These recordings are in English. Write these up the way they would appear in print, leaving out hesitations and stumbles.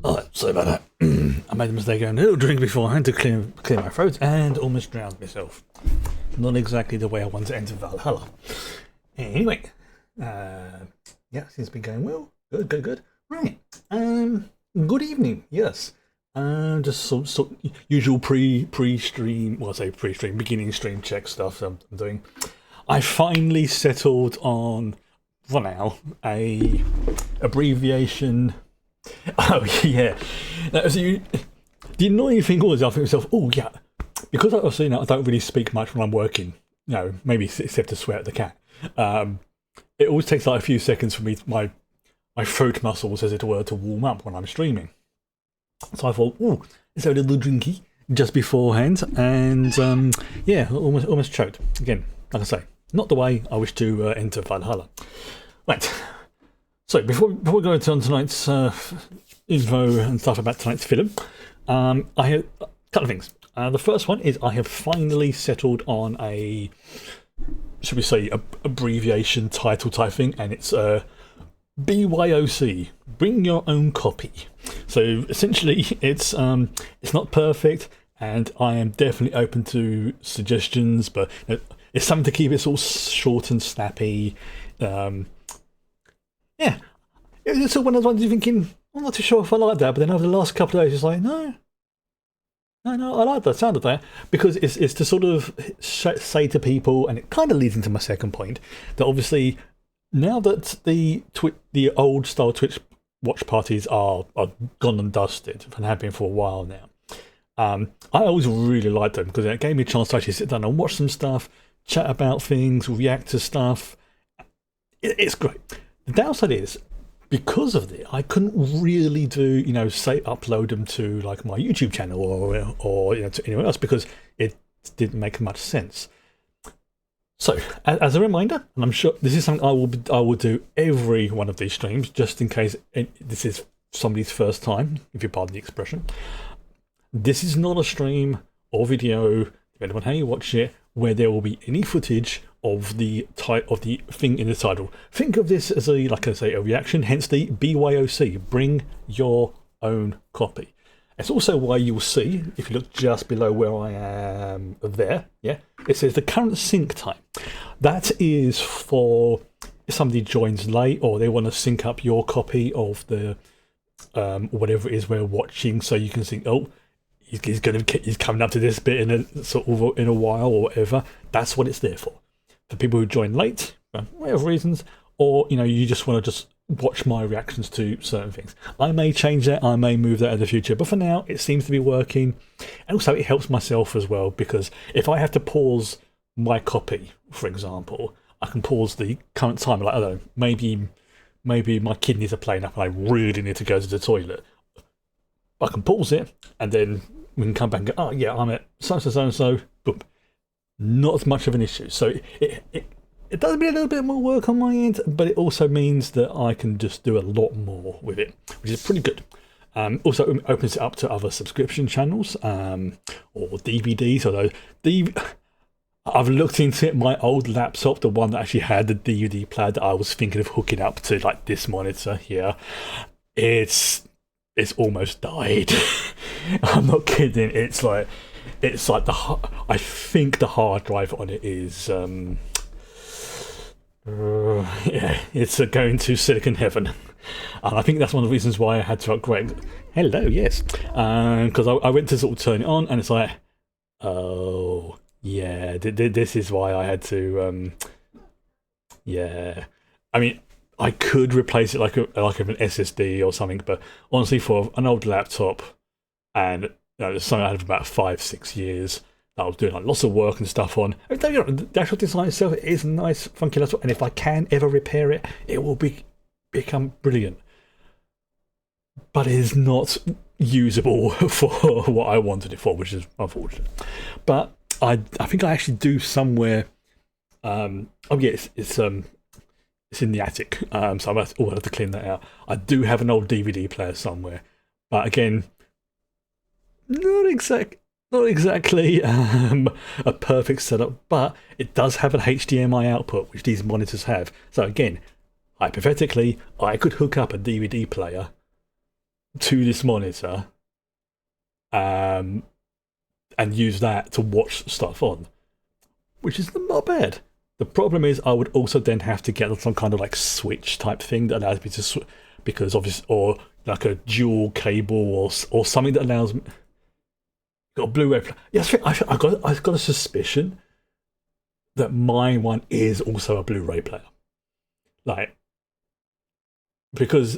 Alright, sorry about that. I made a mistake going a little drink beforehand to clear my throat and almost drowned myself. Not exactly the way I want to enter Valhalla. Anyway, yeah, seems to be going well. Good. Right. Good evening. Yes. Just sort usual pre-stream. Well, I say pre-stream, beginning stream check stuff I'm doing. I finally settled on, for now, a abbreviation. Oh yeah. The annoying thing was, I think to myself, oh yeah, because I don't really speak much when I'm working. Maybe except to swear at the cat. It always takes like a few seconds for me, my throat muscles, as it were, to warm up when I'm streaming. So I thought, oh, let's have a little drinky just beforehand, and yeah, almost choked again. Like I say, not the way I wish to enter Valhalla. Right. So before we go into tonight's info and stuff about tonight's film, I have a couple of things. The first one is I have finally settled on a, should we say, abbreviation title type thing, and it's BYOC, Bring Your Own Copy. So essentially, it's not perfect, and I am definitely open to suggestions, but it's something to keep it all short and snappy. Yeah, it's one of those ones you're thinking, I'm not too sure if I like that, but then over the last couple of days, it's like, no, I like the sound of that, because it's to sort of say to people, and it kind of leads into my second point, that obviously now that the old style Twitch watch parties are gone and dusted and have been for a while now, I always really liked them because it gave me a chance to actually sit down and watch some stuff, chat about things, react to stuff. It's great. The downside is, because of it, I couldn't really do, say upload them to like my YouTube channel or to anyone else, because it didn't make much sense. So, as a reminder, and I'm sure this is something I will do every one of these streams, just in case this is somebody's first time, if you pardon the expression. This is not a stream or video, depending on how you watch it, where there will be any footage of the thing in the title. Think of this as a reaction, hence the BYOC, Bring Your Own Copy. It's also why you'll see, if you look just below where I am there, yeah, it says the current sync time. That is for if somebody joins late or they want to sync up your copy of the whatever it is we're watching, so you can think, oh, he's coming up to this bit in a while or whatever. That's what it's there for. For people who join late, for whatever reasons, or you just want to just watch my reactions to certain things. I may change that, I may move that in the future, but for now it seems to be working. And also it helps myself as well, because if I have to pause my copy, for example, I can pause the current time, like, I don't know, maybe my kidneys are playing up and I really need to go to the toilet. I can pause it and then we can come back and go, oh yeah, I'm at so, boom. Not as much of an issue. So it does be a little bit more work on my end, but it also means that I can just do a lot more with it, which is pretty good. Also, it opens it up to other subscription channels or DVDs. Although I've looked into it. My old laptop, the one that actually had the DVD player that I was thinking of hooking up to, like this monitor here, it's almost died. I'm not kidding. It's like I think the hard drive on it is yeah, it's going to silicon heaven, and I think that's one of the reasons why I had to upgrade. Hello, yes, because I went to sort of turn it on, and it's like, oh yeah, this is why I had to yeah. I mean, I could replace it like an SSD or something, but honestly, for an old laptop, and something I had for about 5-6 years, that I was doing like lots of work and stuff on. The actual design itself is a nice, funky laptop, and if I can ever repair it, it will become brilliant. But it is not usable for what I wanted it for, which is unfortunate. But I think I actually do somewhere. Oh yeah, it's in the attic. So I'll have to clean that out. I do have an old DVD player somewhere, but again, not exact. not exactly a perfect setup, but it does have an HDMI output, which these monitors have. So again, hypothetically, I could hook up a DVD player to this monitor and use that to watch stuff on, which is not bad. The problem is I would also then have to get some kind of like switch type thing that allows me to because obviously, or like a dual cable or something that allows me. Got a Blu-ray player. Yes, I've got a suspicion that my one is also a Blu-ray player, like because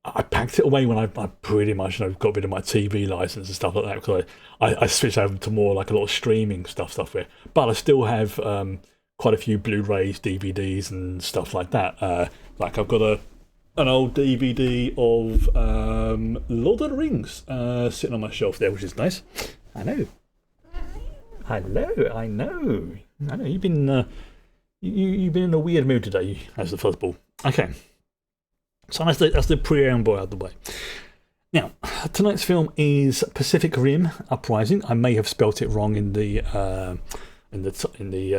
I packed it away when I pretty much got rid of my TV license and stuff like that because I switched over to more like a lot of streaming stuff with. But I still have quite a few Blu-rays, DVDs, and stuff like that. Like I've got an old DVD of Lord of the Rings sitting on my shelf there, which is nice. I know. Hello, I know. You've been you've been in a weird mood today as the fuzzball. Okay. So that's the preamble out of the way. Now, tonight's film is Pacific Rim Uprising. I may have spelt it wrong in the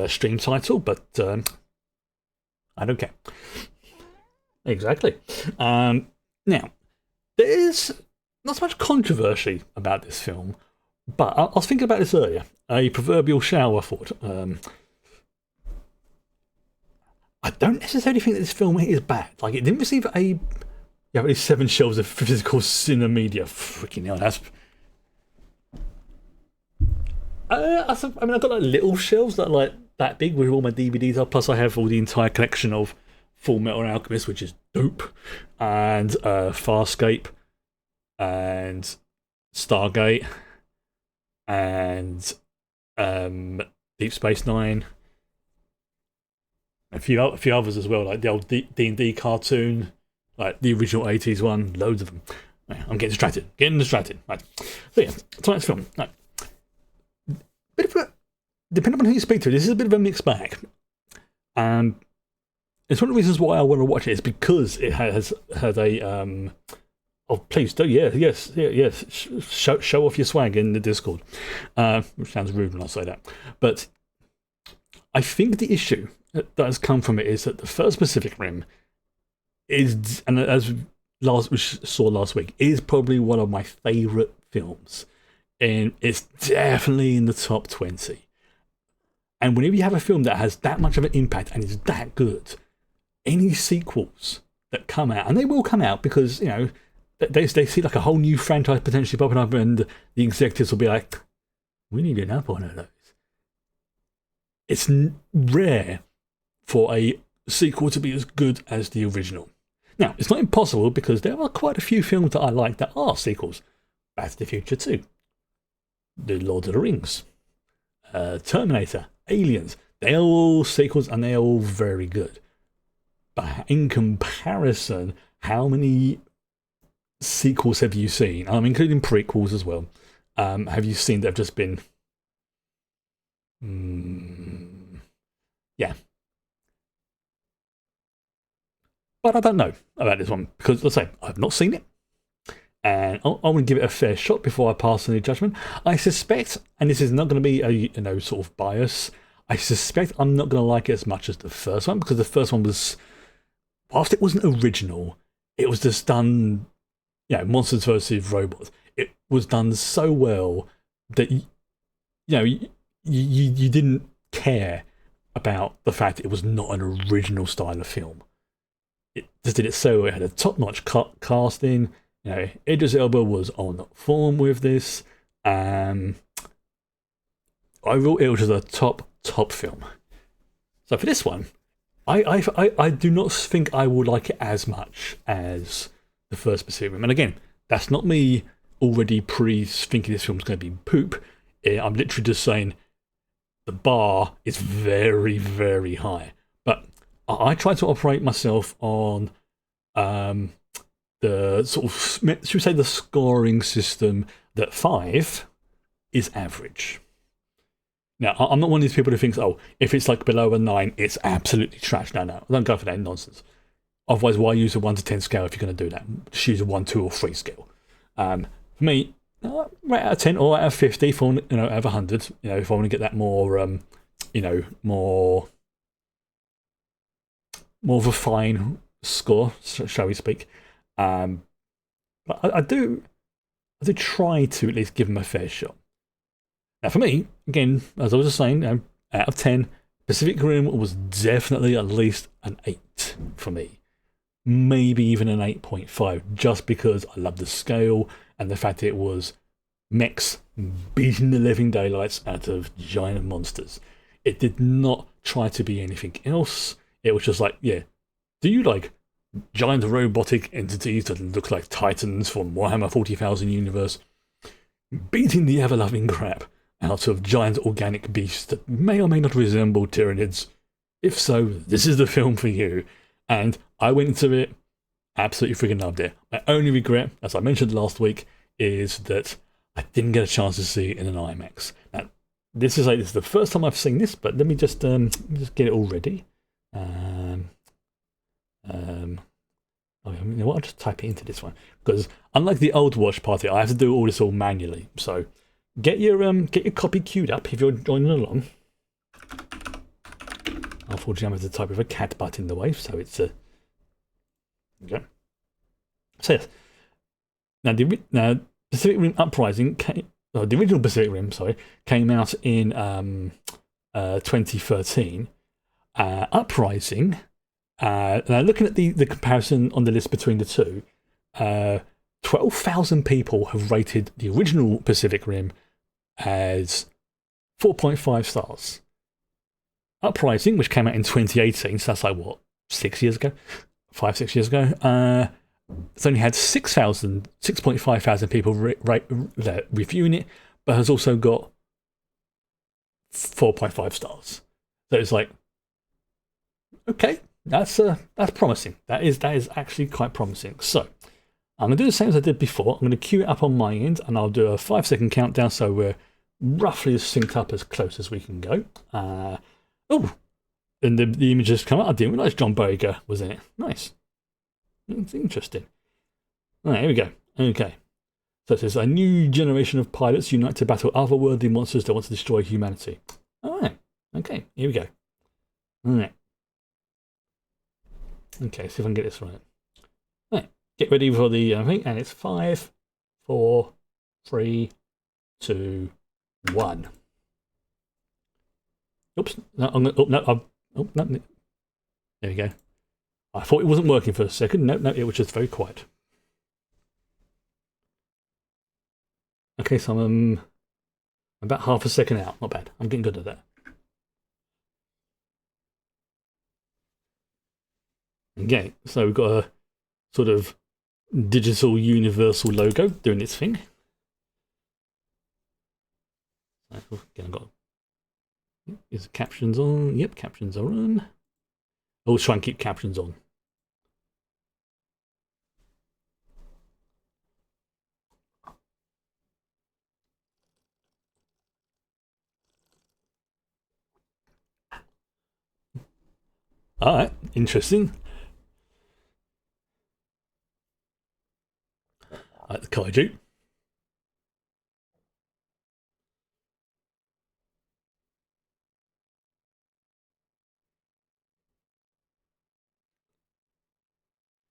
stream title, but I don't care. Exactly. Now, there's not so much controversy about this film, but I was thinking about this earlier. A proverbial shower thought. I don't necessarily think that this film is bad. Like, it didn't receive a 7 shelves of physical cinema media. Freaking hell, that's. I mean, I've got like little shelves that are like that big where all my DVDs are. Plus, I have all the entire collection of Full Metal Alchemist, which is dope, and Farscape, and Stargate, and Deep Space Nine. A few others as well, like the old D&D cartoon, like the original 80s one, loads of them. Yeah, I'm getting distracted. Right. So yeah, tonight's film. Right. Depending on who you speak to, this is a bit of a mixed bag. It's one of the reasons why I want to watch it is because it has a oh please do yes. Show off your swag in the Discord, which sounds rude when I say that, but I think the issue that has come from it is that the first Pacific Rim is, and as we saw last week, is probably one of my favourite films, and it's definitely in the top 20. And whenever you have a film that has that much of an impact and is that good, any sequels that come out, and they will come out because they see like a whole new franchise potentially popping up, and the executives will be like, "We need another one of those." It's rare for a sequel to be as good as the original. Now, it's not impossible because there are quite a few films that I like that are sequels. Back to the Future 2, The Lord of the Rings, Terminator, Aliens. They are all sequels and they are all very good. But in comparison, how many sequels have you seen? Including prequels as well. Have you seen that have just been... yeah. But I don't know about this one because, let's say, I've not seen it, and I want to give it a fair shot before I pass any judgment. I suspect, and this is not going to be a sort of bias, I suspect I'm not going to like it as much as the first one because the first one was, whilst it wasn't original, it was just done, monsters versus robots. It was done so well that you didn't care about the fact it was not an original style of film. It just did it so well. It had a top-notch casting. Idris Elba was on form with this. Overall, it was just a top film. So for this one, I do not think I will like it as much as the first Pacific Rim. And again, that's not me already thinking this film's going to be poop. I'm literally just saying the bar is very, very high. But I try to operate myself on the sort of, should we say, the scoring system that 5 is average. Now, I'm not one of these people who thinks, if it's like below a 9, it's absolutely trash. No, I don't go for that nonsense. Otherwise, why use a 1 to 10 scale if you're going to do that? Just use a 1, 2, or 3 scale. For me, Right out of 10 or out of 50, if I want, out of 100, if I want to get that more, more of a fine score, shall we speak. But I do try to at least give them a fair shot. Now, for me, again, as I was just saying, out of 10, Pacific Rim was definitely at least an 8 for me. Maybe even an 8.5, just because I love the scale and the fact it was mechs beating the living daylights out of giant monsters. It did not try to be anything else. It was just like, yeah, do you like giant robotic entities that look like titans from Warhammer 40,000 universe beating the ever-loving crap out of giant organic beasts that may or may not resemble Tyranids? If so, this is the film for you. And I went into it, absolutely freaking loved it. My only regret, as I mentioned last week, is that I didn't get a chance to see it in an IMAX. Now, this is the first time I've seen this, but let me just get it all ready. You know what? I'll just type it into this one, because unlike the old watch party, I have to do all this all manually. So get your copy queued up if you're joining along. Unfortunately, I'm going to type with a cat butt in the way, so it's okay. So yes, now Pacific Rim Uprising the original Pacific Rim, came out in 2013. Uprising. Now, looking at the comparison on the list between the two, 12,000 people have rated the original Pacific Rim as 4.5 stars. Uprising, which came out in 2018, so that's like what, 6 years ago? 5-6 years ago. It's only had 6.5 thousand people reviewing it, but has also got 4.5 stars. So it's like, okay, that's promising. That is actually quite promising. So I'm gonna do the same as I did before. I'm gonna queue it up on my end, and I'll do a 5-second countdown, so we're roughly synced up as close as we can go. And the images come out. I didn't realise John Boyega was in it. Nice. It's interesting. All right, here we go. Okay. So it says, a new generation of pilots unite to battle otherworldly monsters that want to destroy humanity. All right. Okay, here we go. All right. Okay, see if I can get this right. All right. Get ready for the thing, and it's 5, 4, 3, 2, 1. Oops. No, I'm gonna, no. There we go. I thought it wasn't working for a second. No, it was just very quiet. Okay, so I'm about half a second out. Not bad. I'm getting good at that. Okay, so we've got a sort of digital universal logo doing its thing. Again, I've got, is captions on? Yep, captions are on. I'll try and keep captions on. All right, interesting. The kaiju.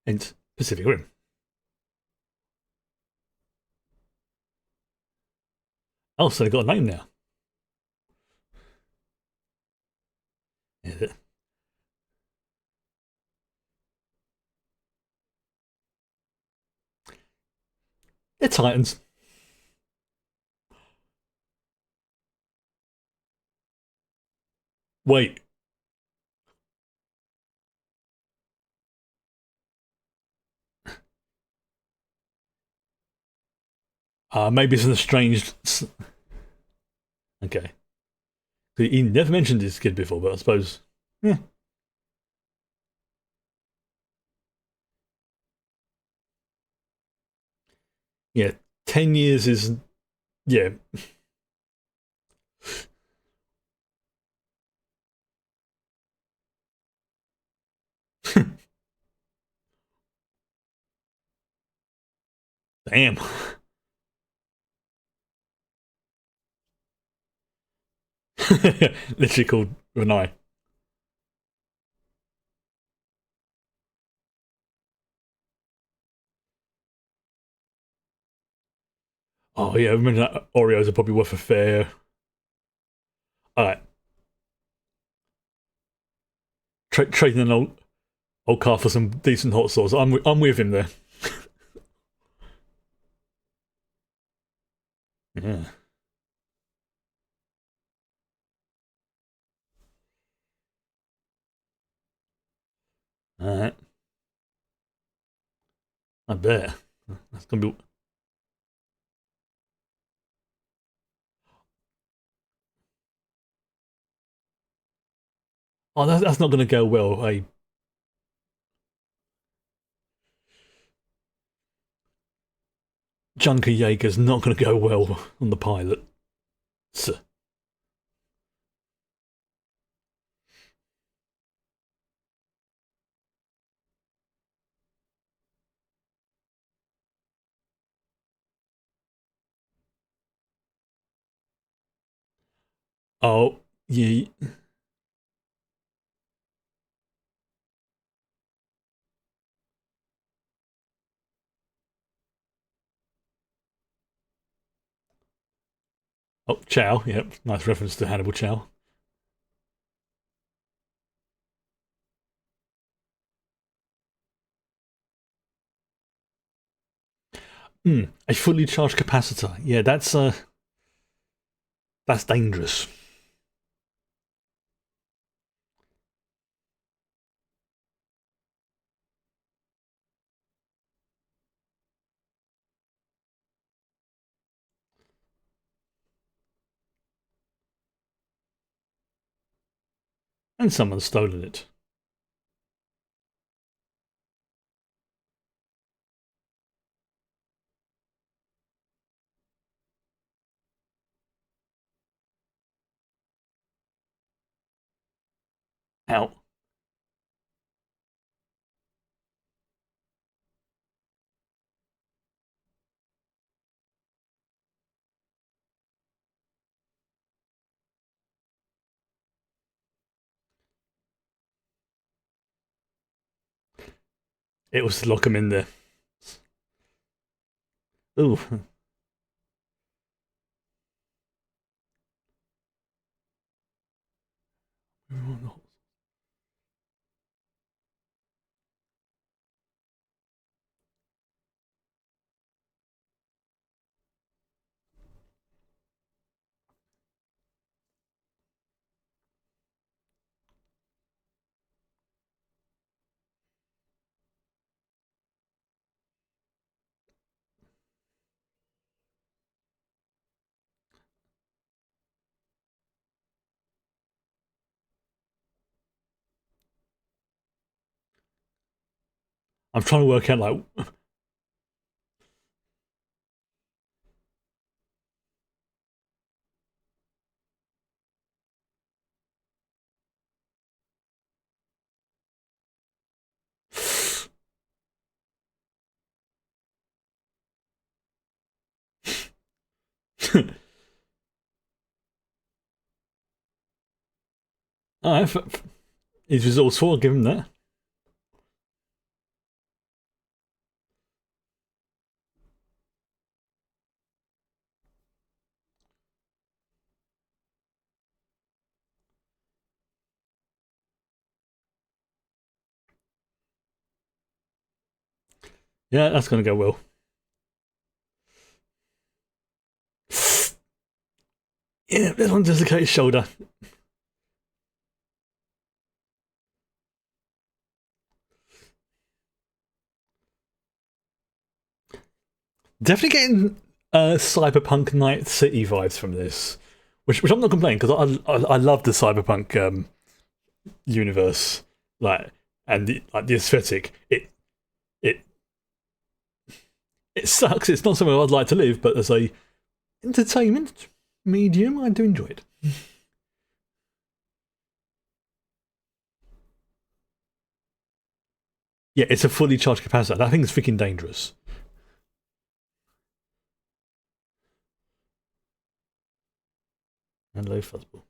And Pacific Rim. Oh, so they got a name now. Is it? They're Titans. Wait. Maybe it's an estranged. Okay. He never mentioned his kid before, but I suppose. Yeah. Yeah. 10 years is. Yeah. Damn. Literally called Renai. Oh yeah, I remember that Oreos are probably worth a fair. Alright, trading an old car for some decent hot sauce. I'm with him there. Yeah. Alright, I bet. That's gonna be. Oh, that's not gonna go well. A Junker Jaeger's not gonna go well on the pilot. Oh, yeah. Oh, Chow. Yep, nice reference to Hannibal Chow. A fully charged capacitor. Yeah, that's dangerous. And someone's stolen it. Out. It was to lock him in there. Ooh. I'm trying to work out like. Alright, his resourceful. I'll give him that. Yeah, that's gonna go well. Yeah, this one dislocated shoulder. Definitely getting Cyberpunk Night City vibes from this, which I'm not complaining because I love the Cyberpunk universe, like and the aesthetic. It it sucks. It's not somewhere I'd like to live, but as a entertainment medium, I do enjoy it. Yeah, it's a fully charged capacitor. That thing's freaking dangerous. And low fuzzball.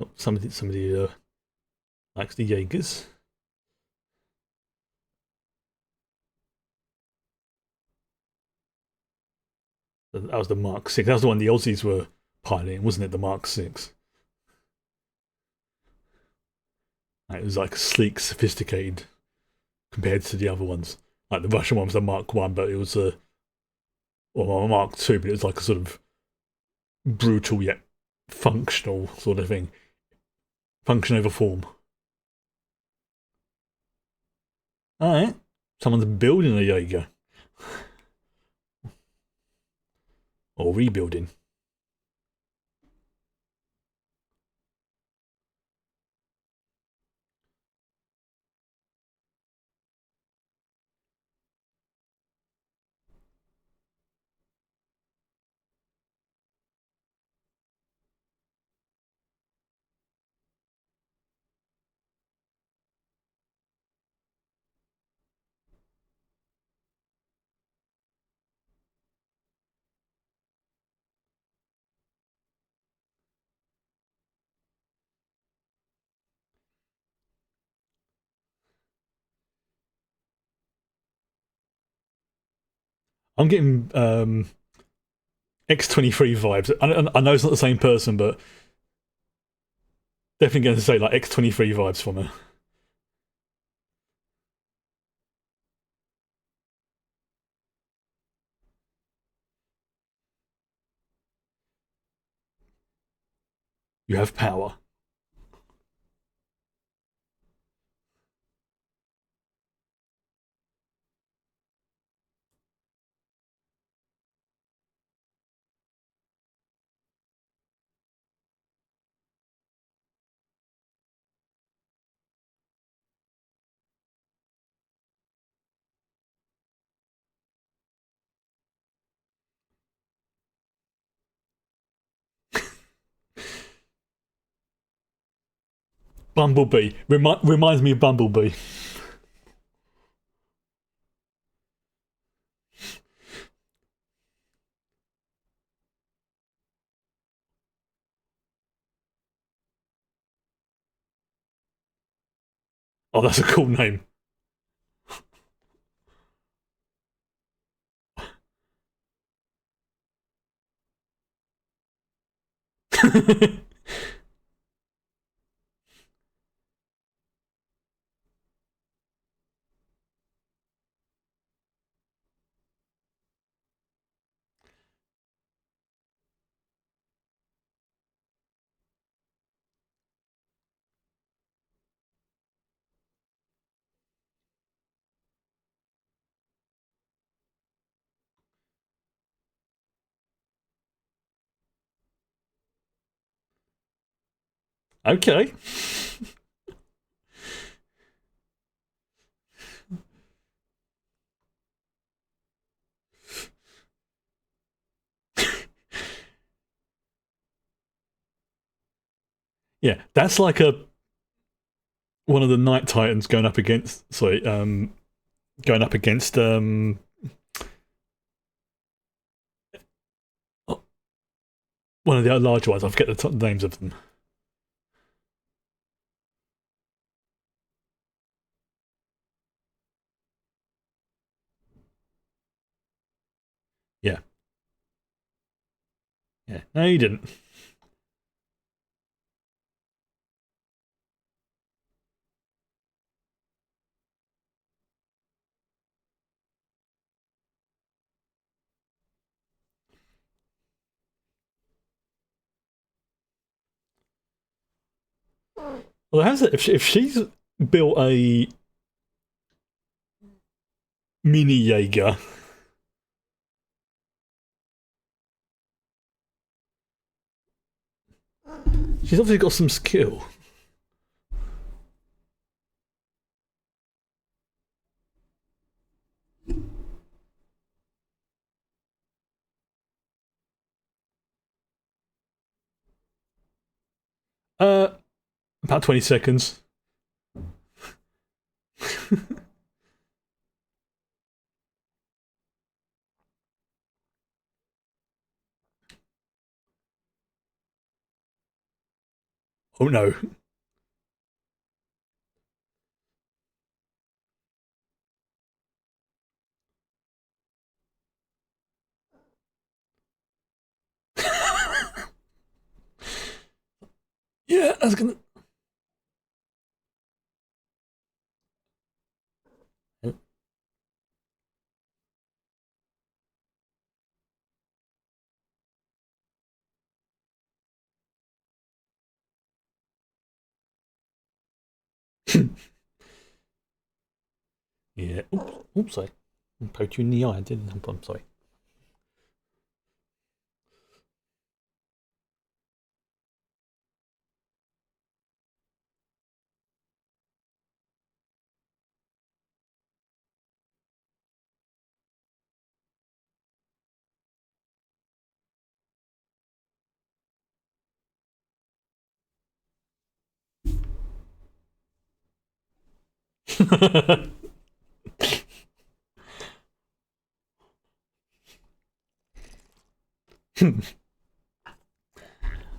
Oh, somebody likes the Jaegers. That was the Mark 6. That was the one the Aussies were piloting, wasn't it? The Mark 6. It was like sleek, sophisticated compared to the other ones. Like the Russian one was the Mark 1, but it was a Mark 2, but it was like a sort of brutal yet functional sort of thing. Function over form. Alright. Someone's building a Jaeger. Or rebuilding. I'm getting X-23 vibes. I know it's not the same person, but definitely going to say like X-23 vibes from her. You have power. Bumblebee. Reminds me of Bumblebee. Oh, that's a cool name. Okay. Yeah, that's like a one of the Night Titans going up against going up against one of the larger ones. I forget the names of them. Yeah. Yeah. No, you didn't. Well, how's it? If she's built a mini Jaeger, she's obviously got some skill. Uh, about 20 seconds. Oh no. Yeah, I was gonna. Yeah. Oops. Oops. Sorry. I poked you in the eye. I didn't. I'm sorry.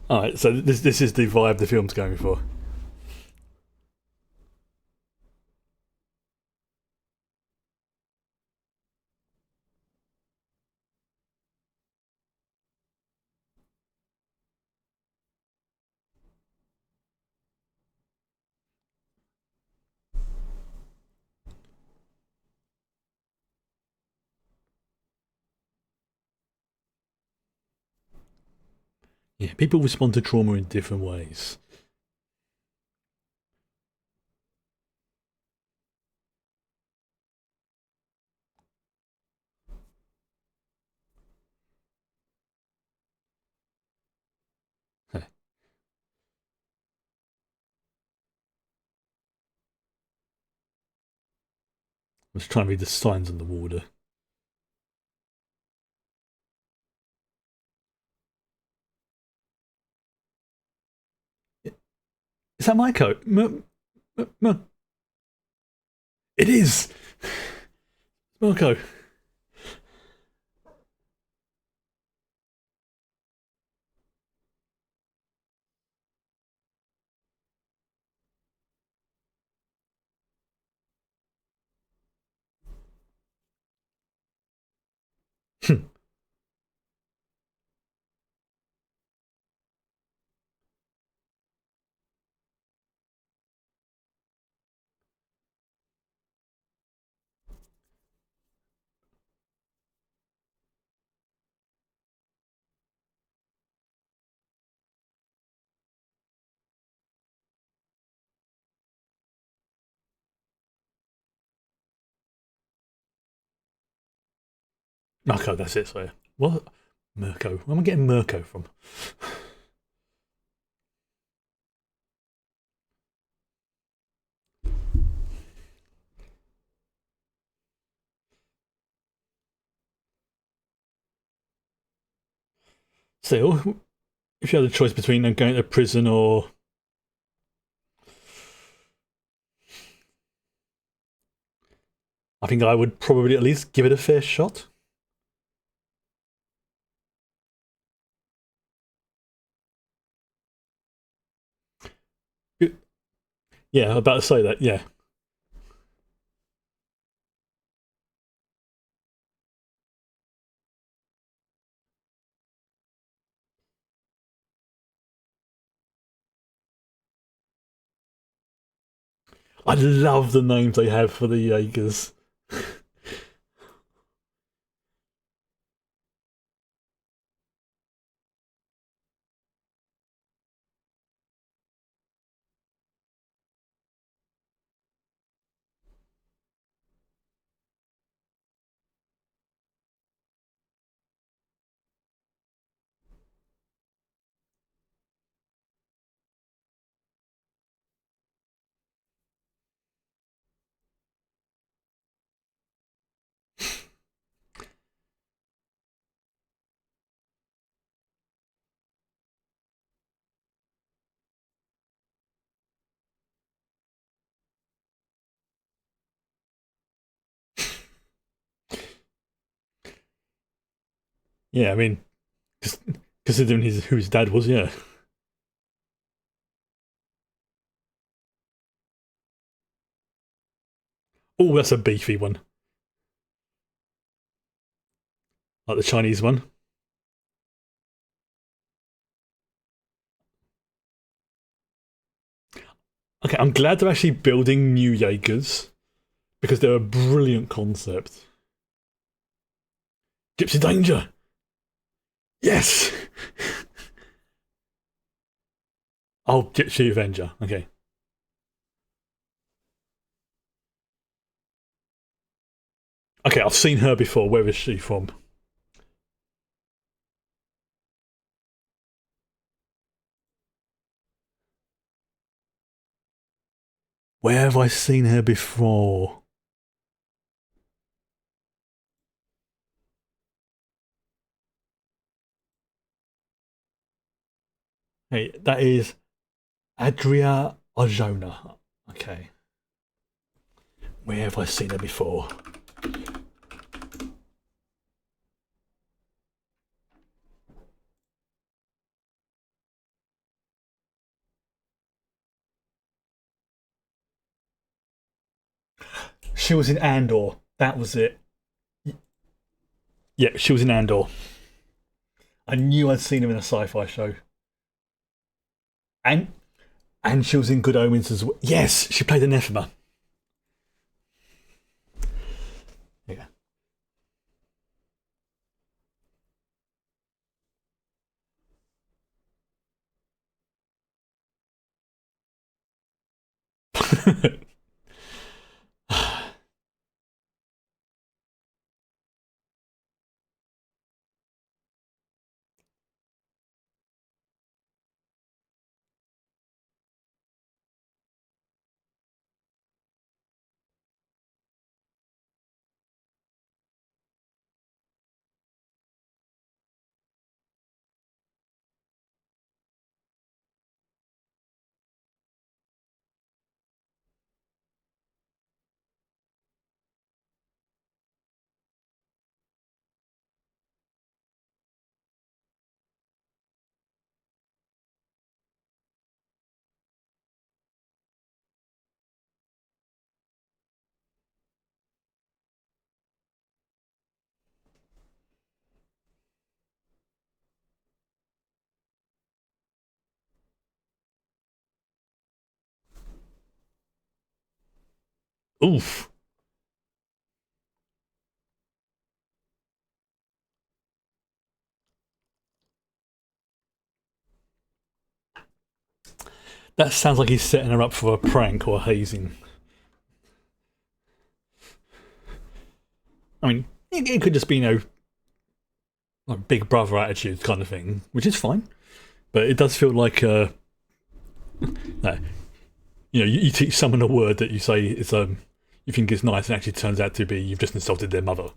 All right. So this is the vibe the film's going for. Yeah. People respond to trauma in different ways. I was trying to read the signs on the water. Is that my coat? It is. Marco. Marco, that's it. So what? Mirko. Where am I getting Mirko from? Still, if you had a choice between going to prison or, I think I would probably at least give it a fair shot. Yeah, I'm about to say that. Yeah, I love the names they have for the Jaegers. Yeah, I mean, considering who his dad was, yeah. Oh, that's a beefy one. Like the Chinese one. Okay, I'm glad they're actually building new Jaegers because they're a brilliant concept. Gypsy Danger! Yes! Oh, Gypsy Avenger. Okay. Okay, I've seen her before. Where is she from? Where have I seen her before? Hey, that is Adria Arjona. Okay. Where have I seen her before? She was in Andor. That was it. Yeah, she was in Andor. I knew I'd seen her in a sci-fi show. And and she was in Good Omens as well. Yes, she played Anathema. Yeah. Oof. That sounds like he's setting her up for a prank or hazing. I mean, it could just be, like big brother attitude kind of thing, which is fine. But it does feel like, no, you teach someone a word that you say is you think is nice, and actually turns out to be you've just insulted their mother.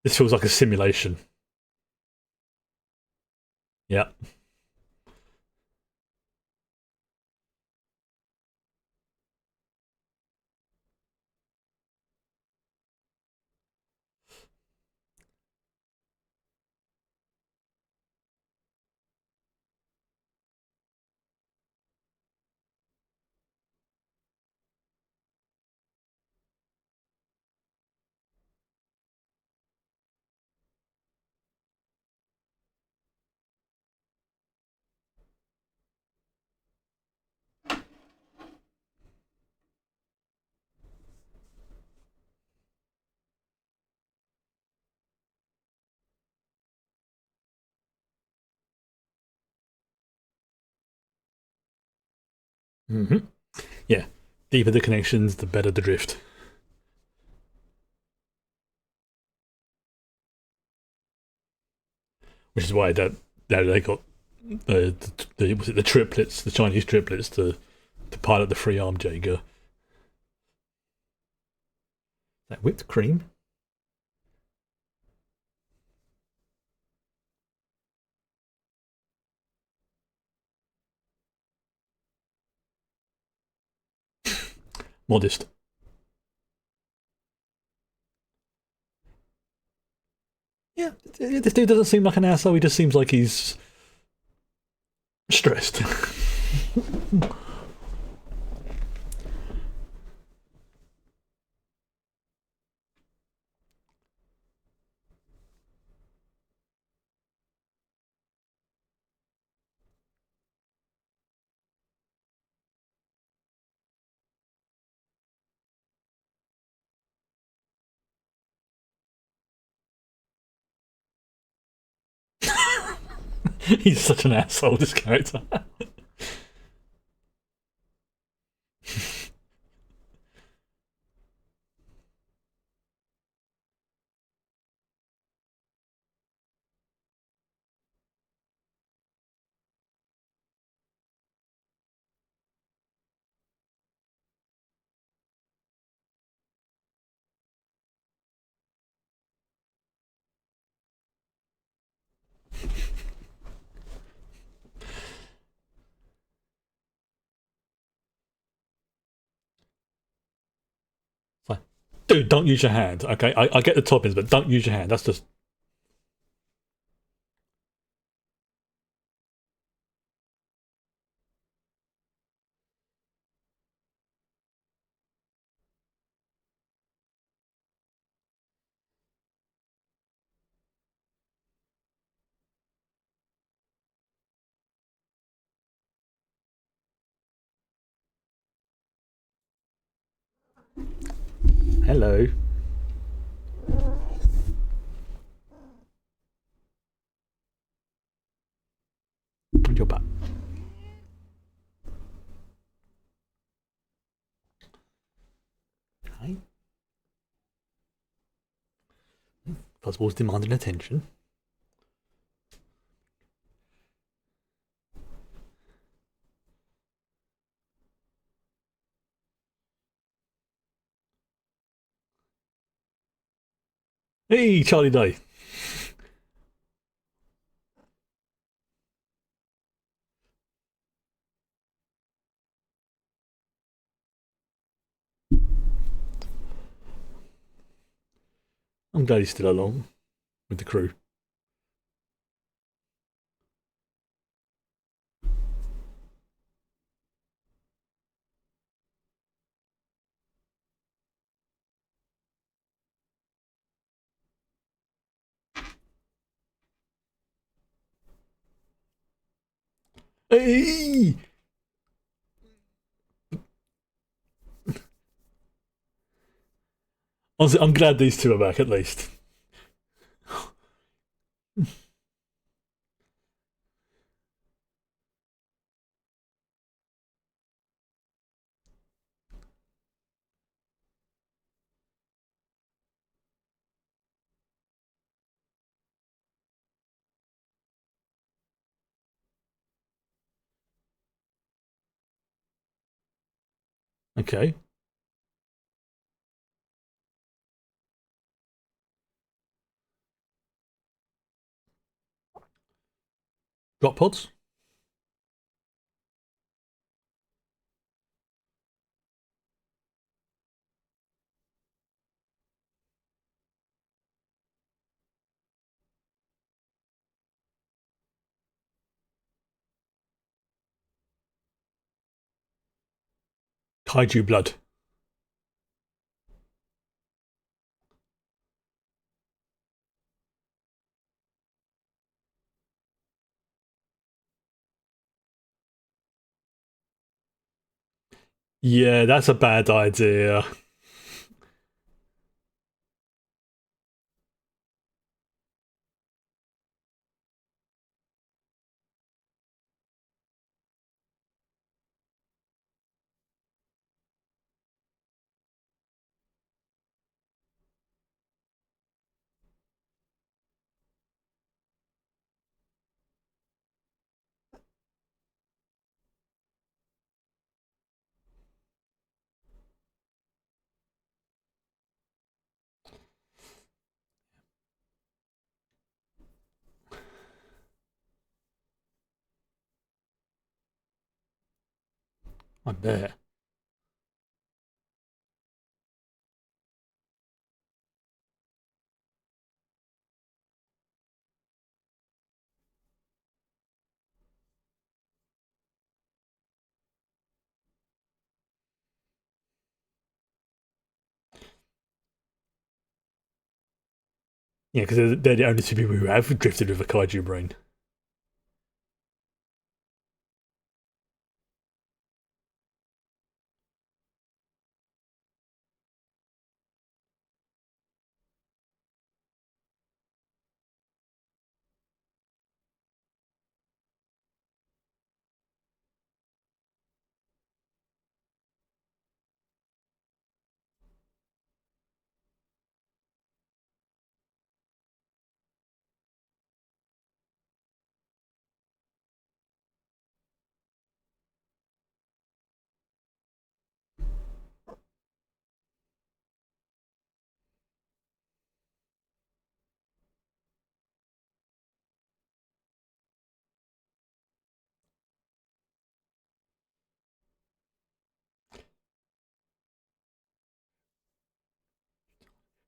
This feels like a simulation. Yeah. hmm Yeah. Deeper the connections, the better the drift. Which is why they got was it the triplets, the Chinese triplets, to pilot the free arm Jaeger. That whipped cream. modest. Yeah, this dude doesn't seem like an asshole. He just seems like he's stressed. He's such an asshole, this character. Like, dude, don't use your hand. Okay, I get the toppings, but don't use your hand. That's just hello. On your butt. Okay. Fuzzball's demanding attention. Hey, Charlie Day. I'm glad he's still along with the crew. Hey! I'm glad these two are back at least. Okay. Drop pods? Kaiju blood. Yeah, that's a bad idea. I bet. Yeah, because they're the only two people who have drifted with a kaiju brain.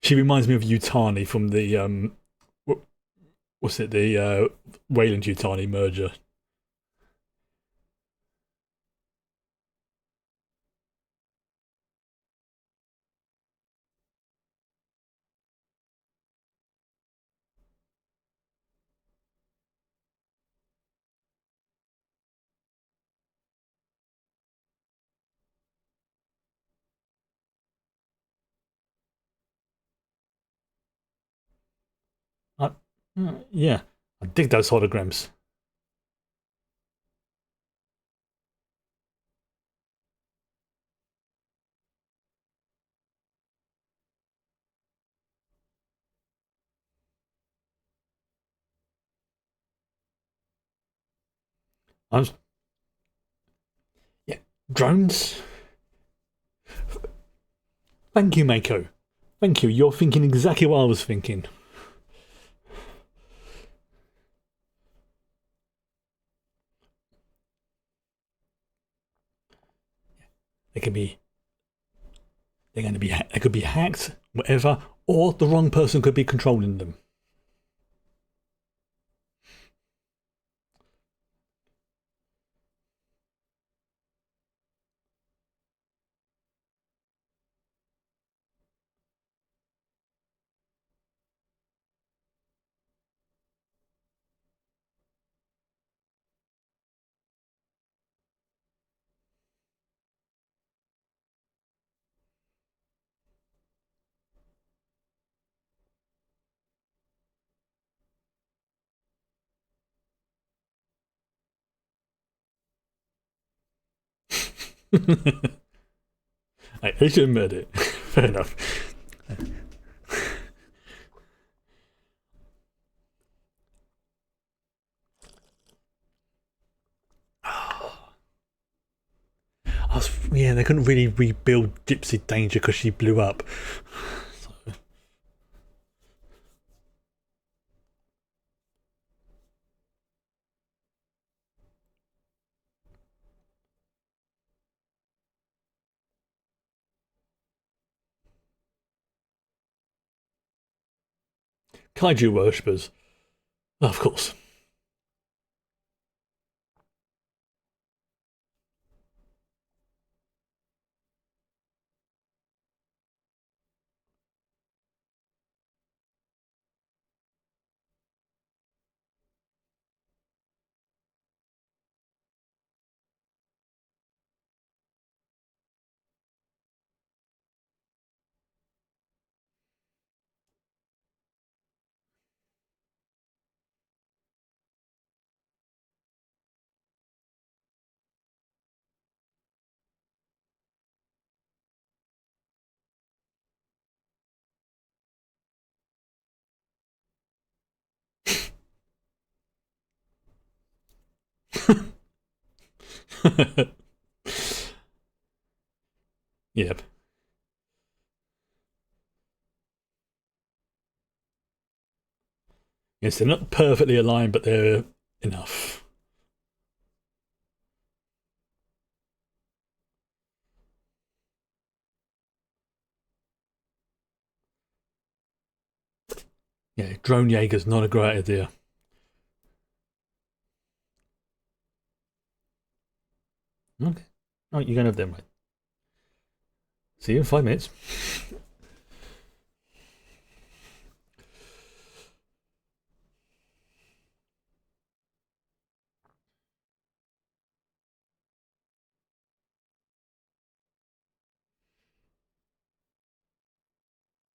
She reminds me of Utani from the what's it, the Wayland Utani merger. I, yeah, I dig those holograms. I'm yeah, drones. Thank you, Mako. Thank you. You're thinking exactly what I was thinking. They could be, they're going to be, they could be hacked, whatever, or the wrong person could be controlling them. At least you admit it. Fair enough. Yeah, they couldn't really rebuild Gypsy Danger because she blew up. So, kaiju worshippers, of course. Yep. Yes, they're not perfectly aligned, but they're enough. Yeah, drone Jaeger's not a great idea. Okay. Oh, you're going to have them, right? See you in 5 minutes.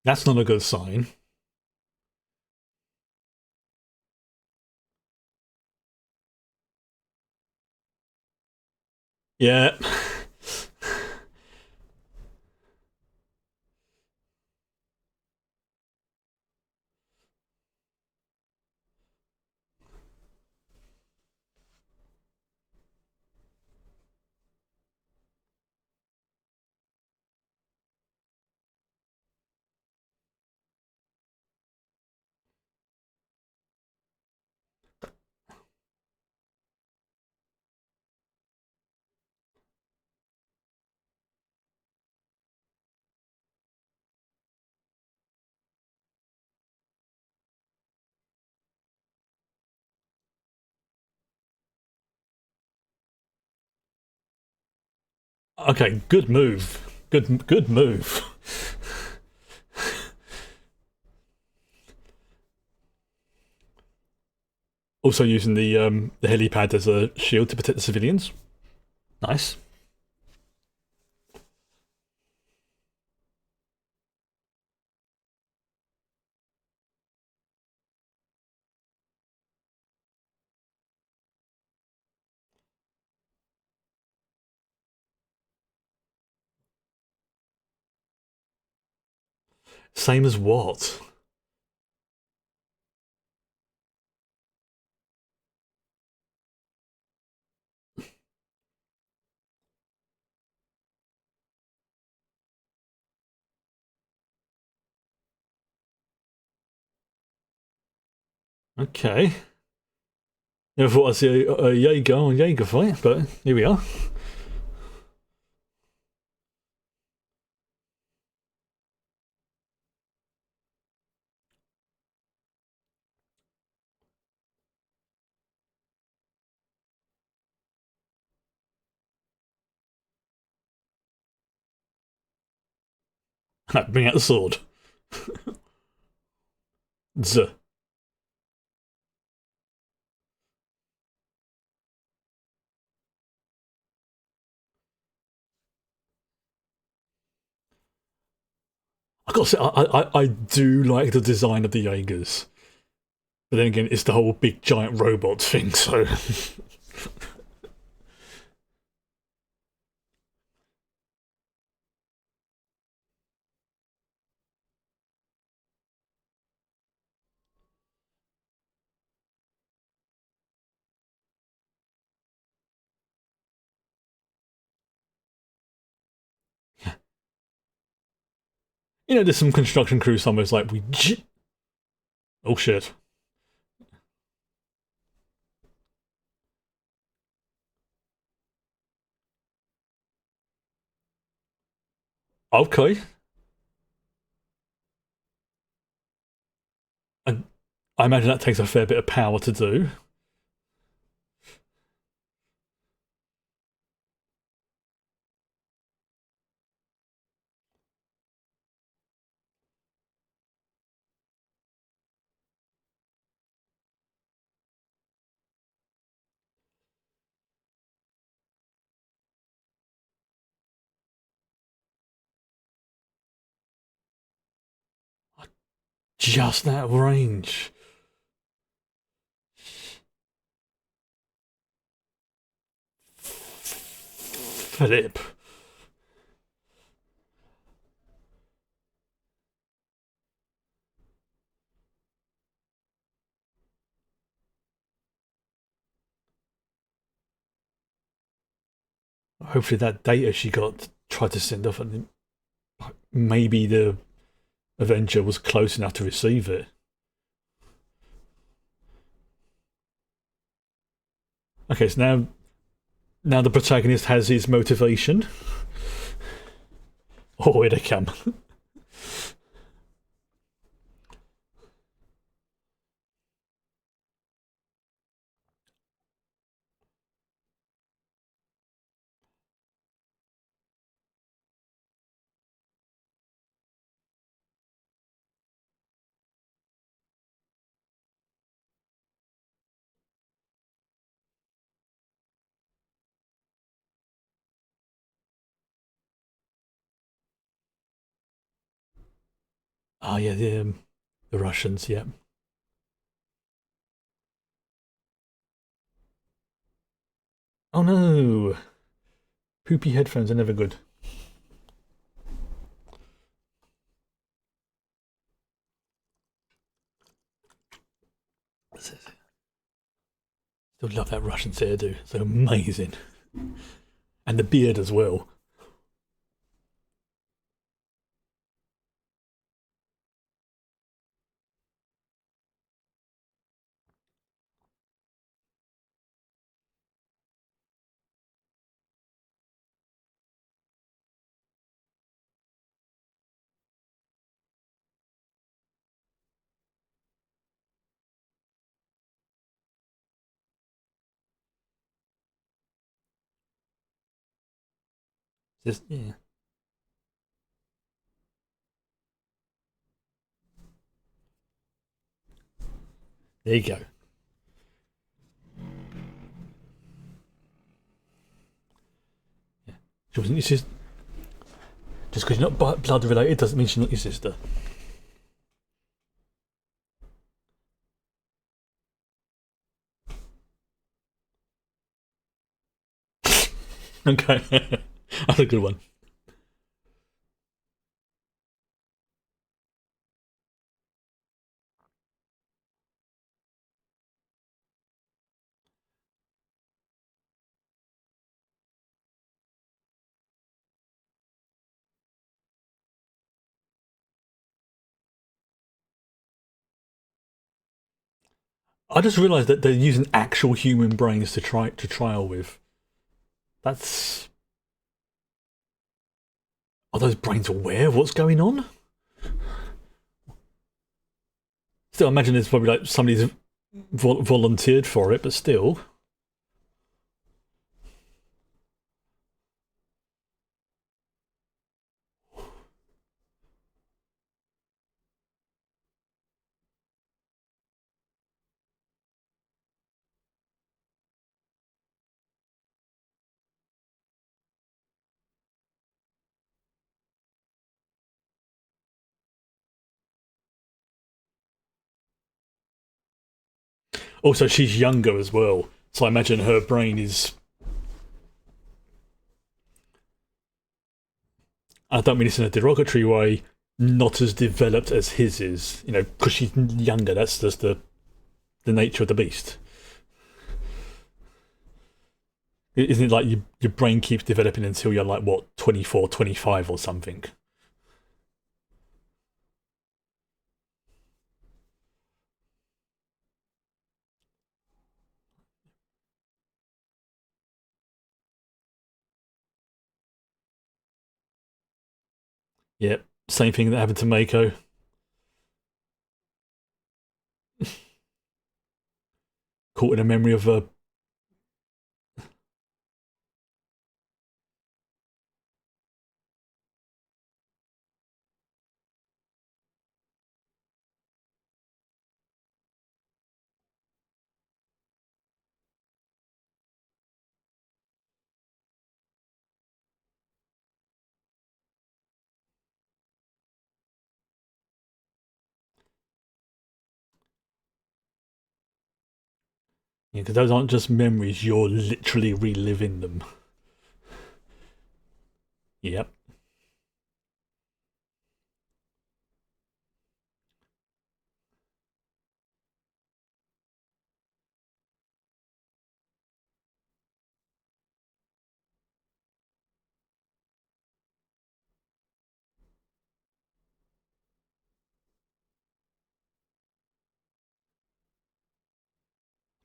That's not a good sign. Yeah. Okay, good move. Good move. Also using the helipad as a shield to protect the civilians. Nice. Same as what? Okay. Never thought I'd see a Jaeger on Jaeger fight, but here we are. Bring out the sword. Zuh. I gotta say, I do like the design of the Jaegers. But then again, it's the whole big giant robot thing, so. There's some construction crew somewhere. It's like, oh shit. Okay. I, I imagine that takes a fair bit of power to do. Just that range. Flip. Hopefully that data she got tried to send off, and maybe the Avenger was close enough to receive it. Okay, so now the protagonist has his motivation. Oh, here they come. Oh yeah, the Russians. Yeah. Oh no, poopy headphones are never good. Still love that Russian hairdo. It's amazing, and the beard as well. Just yeah. There you go. Yeah. She wasn't your sister. Just because you're not blood related doesn't mean she's not your sister. Okay, that's a good one. I just realised that they're using actual human brains to trial with. That's Are those brains aware of what's going on? Still, I imagine it's probably like somebody's volunteered for it, but still. Also, she's younger as well, so I imagine her brain is. I don't mean this in a derogatory way. Not as developed as his is, because she's younger. That's just the nature of the beast. Isn't it like your brain keeps developing until you're like, what, 24, 25 or something? Yeah, same thing that happened to Mako. Caught in a memory of a. Because those aren't just memories, you're literally reliving them. Yep.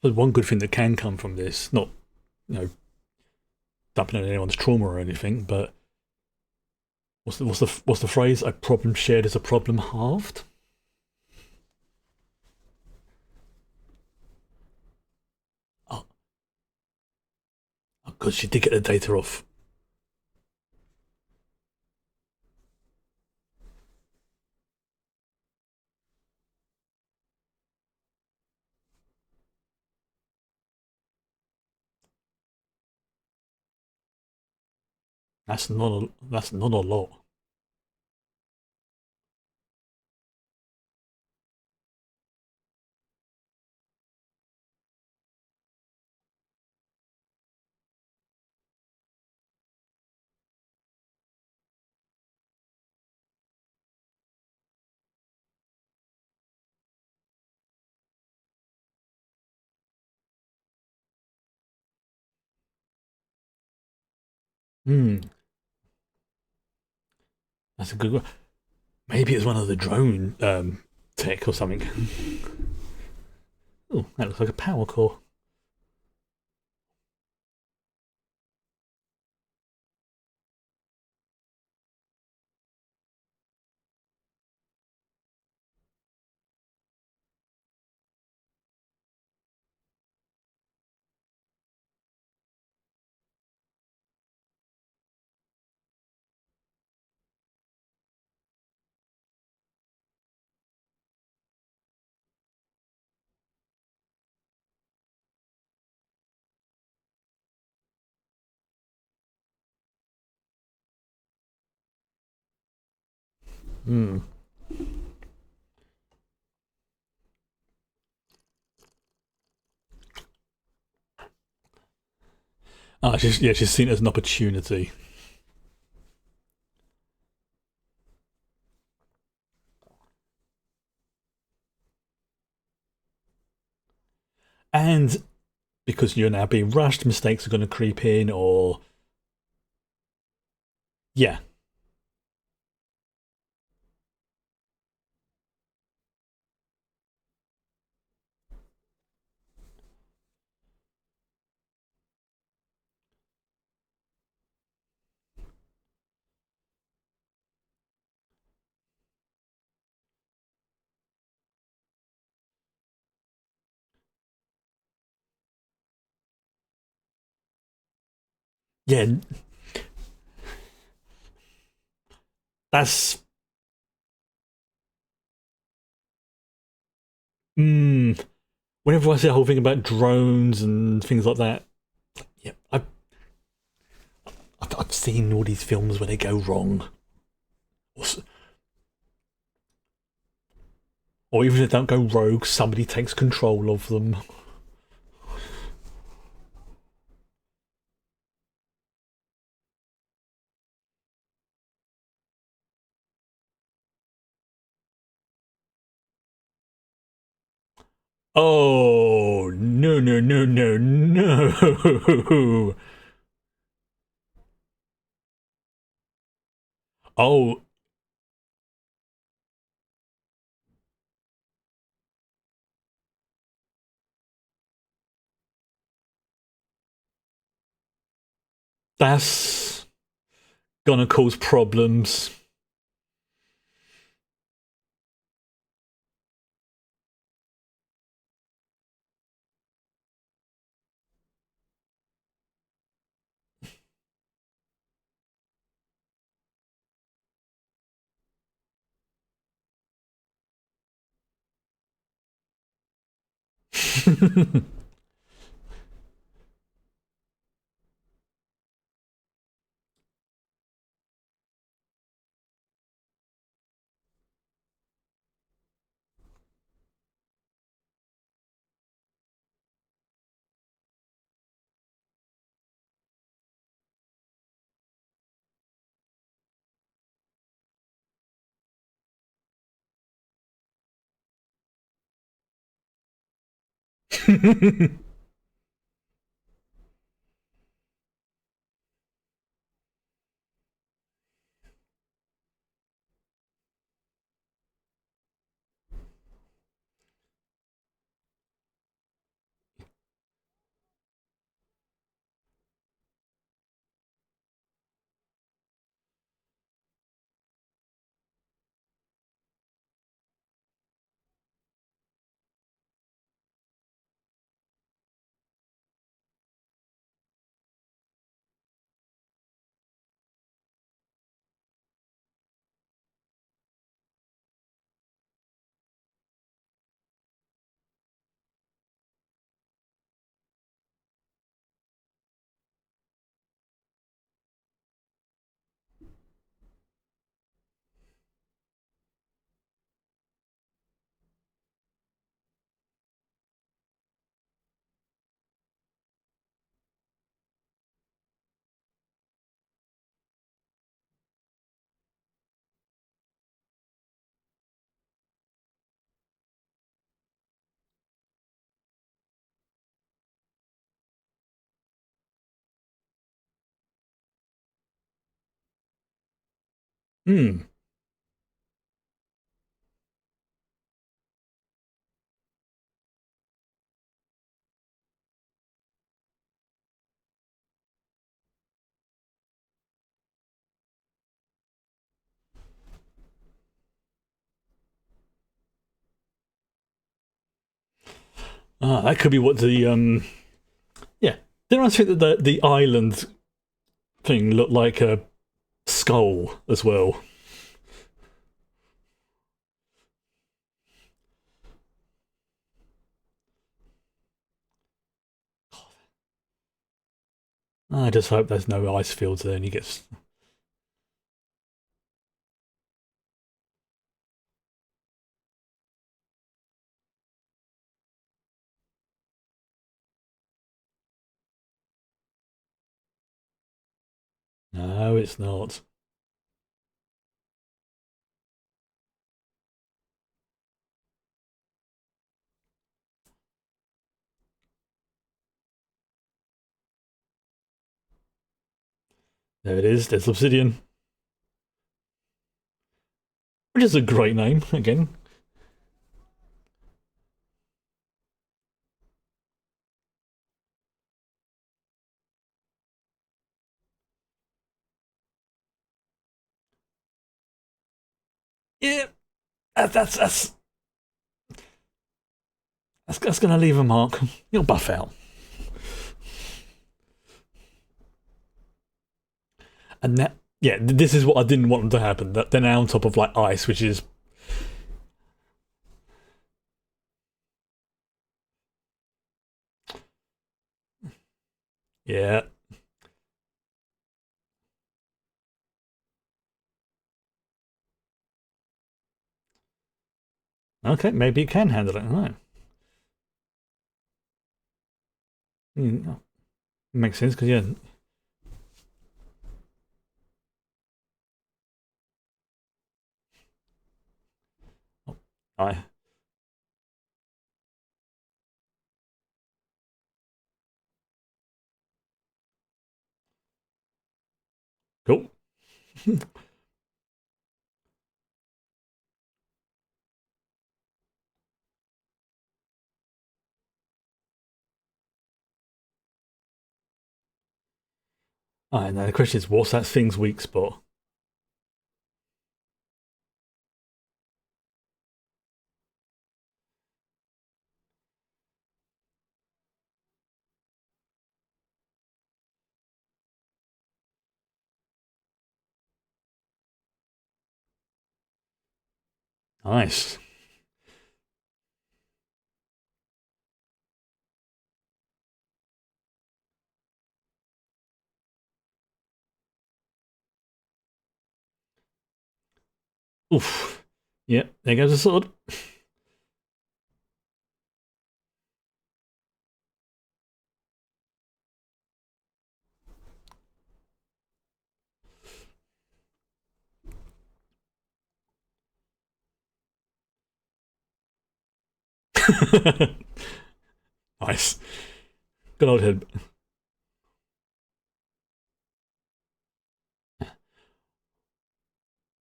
There's one good thing that can come from this, not, you know, dumping on anyone's trauma or anything, but what's the phrase? A problem shared is a problem halved. Oh, because she did get the data off. That's not a lot. Hmm, that's a good one. Maybe it's one of the drone tech or something. Oh, that looks like a power core. Hmm. Ah, she's seen it as an opportunity. And because you're now being rushed, mistakes are going to creep in, or yeah, yeah, that's whenever I see a whole thing about drones and things like that, yeah, I've seen all these films where they go wrong, or, or even if they don't go rogue, somebody takes control of them. Oh no no no no no! Oh, that's gonna cause problems. Hmm. Ah, that could be what the yeah. Didn't I think that the island thing looked like a skull as well? I just hope there's no ice fields there and he gets. No, it's not. There it is. There's Obsidian, which is a great name again. Yeah, that's going to leave a mark. You'll buff out. And that, yeah, this is what I didn't want them to happen. That they're now on top of like ice, which is yeah. Okay, maybe it can handle it. Right. Makes sense because yeah. I cool. I know the question is, what's that thing's weak spot? Nice. Oof. Yeah, there goes the sword. Nice. Good old head.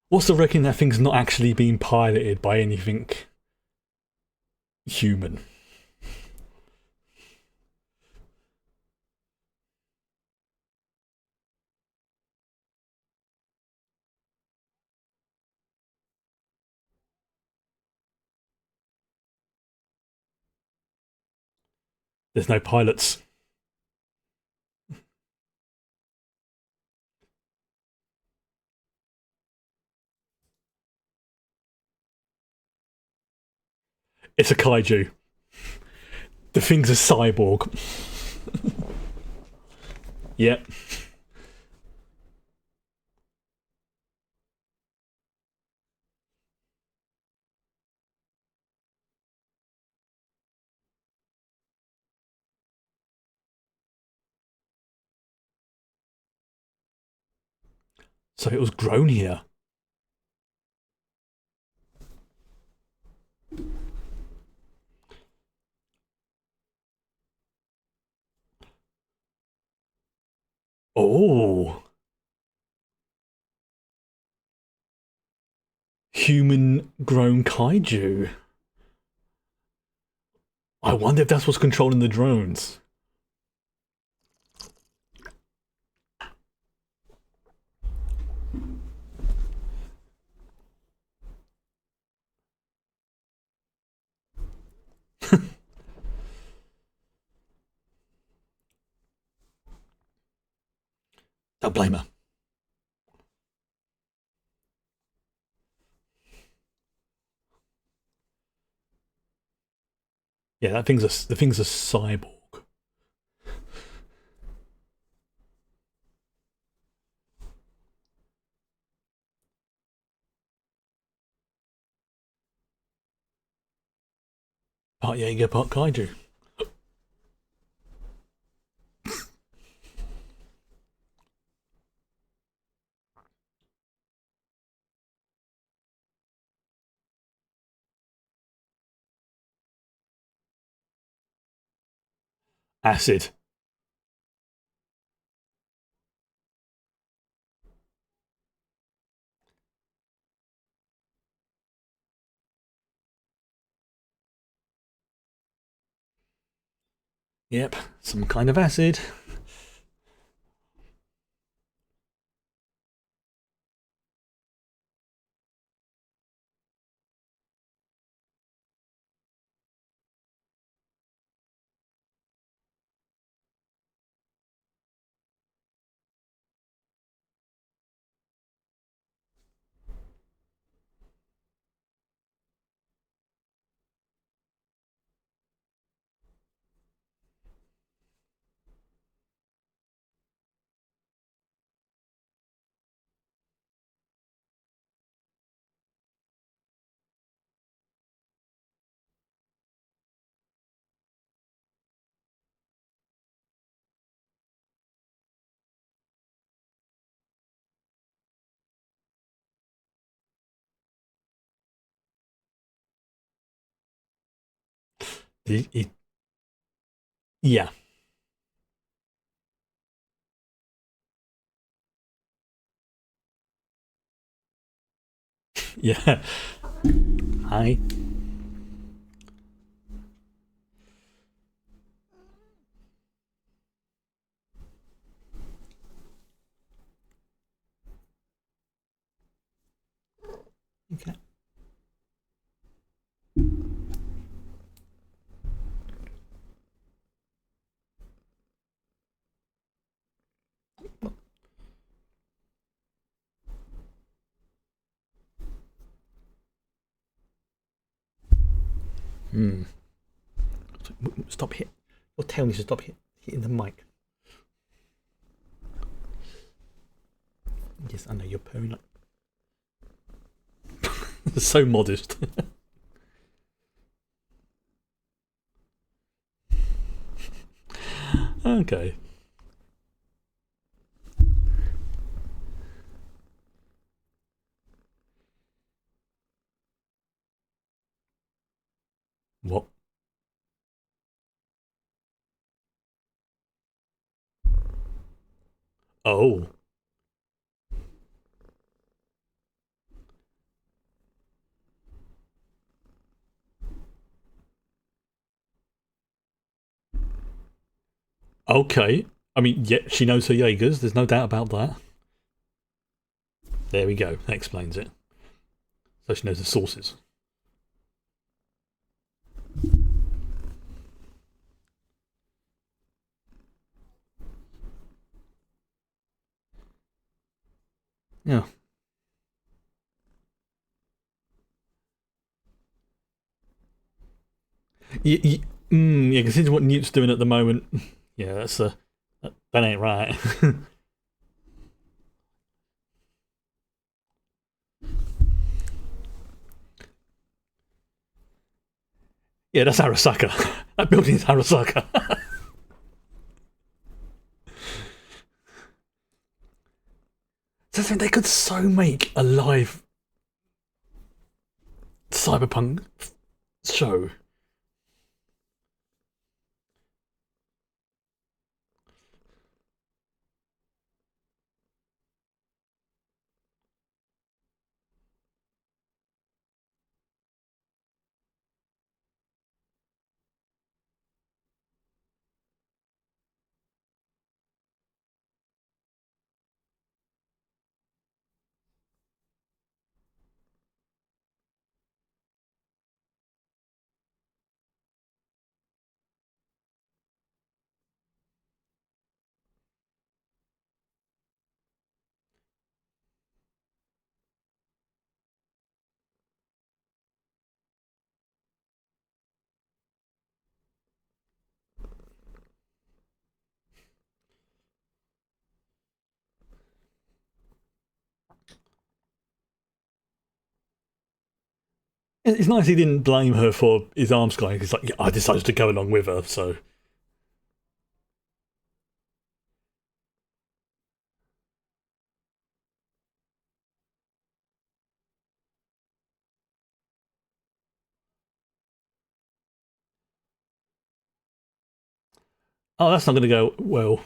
What's the reckon that thing's not actually being piloted by anything human? There's no pilots. It's a kaiju. The thing's a cyborg. Yep. So it was grown here. Oh. human-grown kaiju. I wonder if that's what's controlling the drones. Don't blame her. Yeah, the thing's a cyborg. Part Jaeger, part kaiju. Acid. Yep, some kind of acid. Yeah, yeah. Hi. Okay. Hmm. Stop hit. Your tail needs to stop hitting the mic. Yes, I know you're purring like so modest. Okay. What? Oh. Okay. I mean, yeah, she knows her Jaegers. There's no doubt about that. There we go. That explains it. So she knows the sources. Yeah. Yeah, yeah, consider what Newt's doing at the moment. Yeah, that ain't right. Yeah, that's Arasaka. That building's Arasaka. So they could so make a live cyberpunk show. It's nice he didn't blame her for his arms going. He's like, yeah, I decided to go along with her, so. Oh, that's not going to go well.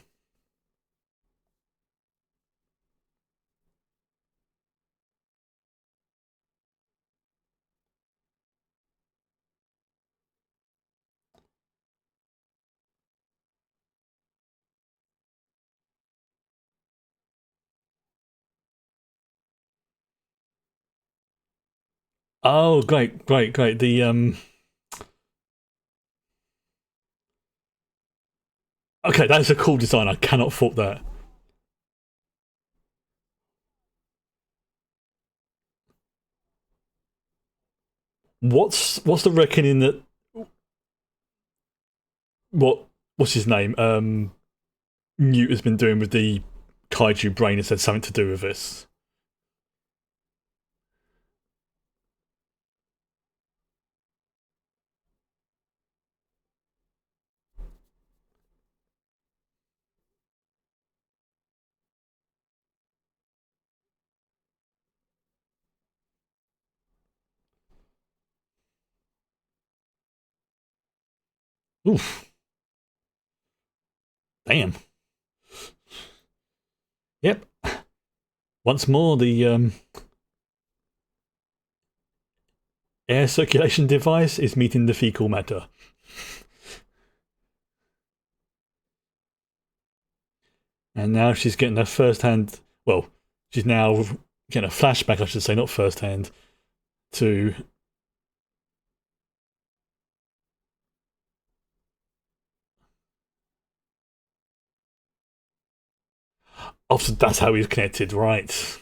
Oh, great, great, great. The. Okay, that's a cool design. I cannot fault that. What's the reckoning that what's his name? Newt has been doing with the kaiju brain has had something to do with this. Oof, damn. Yep. Once more, the air circulation device is meeting the fecal matter. And now she's getting a first hand. Well, she's now getting a flashback, I should say, not first hand, to. Oh, so that's how he's connected, right?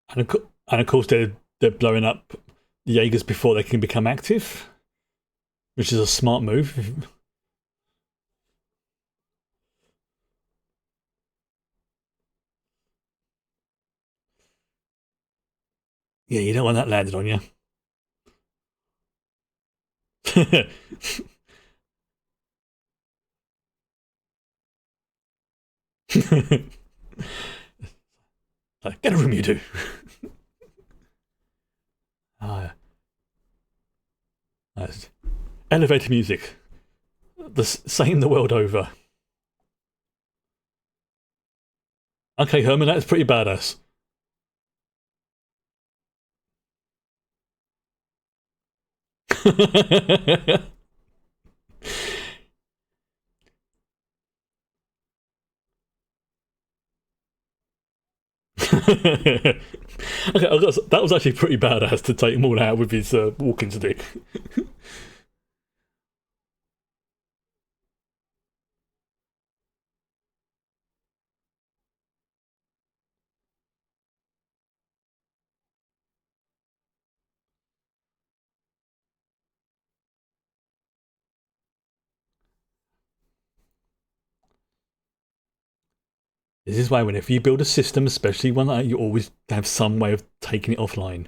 And of course, they're blowing up the Jaegers before they can become active, which is a smart move. Yeah, you don't want that landed on you. Like, get a room, you do. Ah, nice. Elevator music. The same the world over. Okay, Herman, that's pretty badass. Okay, that was actually pretty badass to take them all out with his walking stick. This is why, whenever you build a system, especially one like that, you always have some way of taking it offline.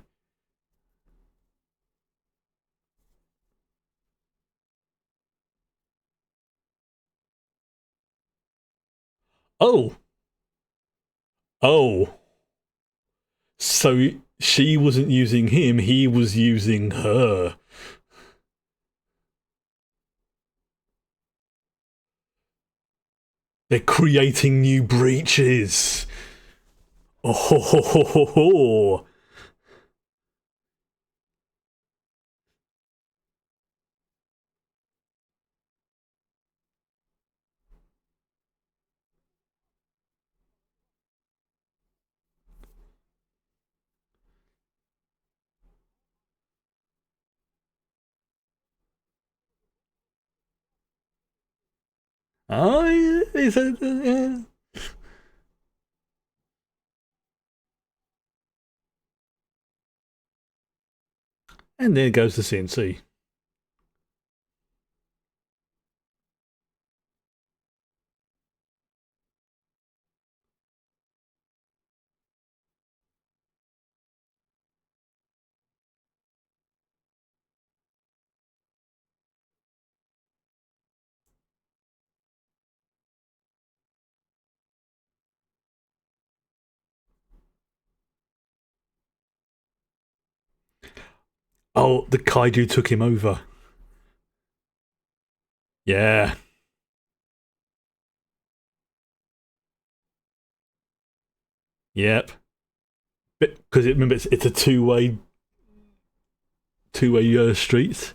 Oh, oh, so she wasn't using him; he was using her. They're creating new breaches. Oh, ho, ho, ho, ho, ho. Oh, he said, yeah. And there goes the CNC. Oh, the kaiju took him over. Yeah. Yep. Because remember, it's a two-way street.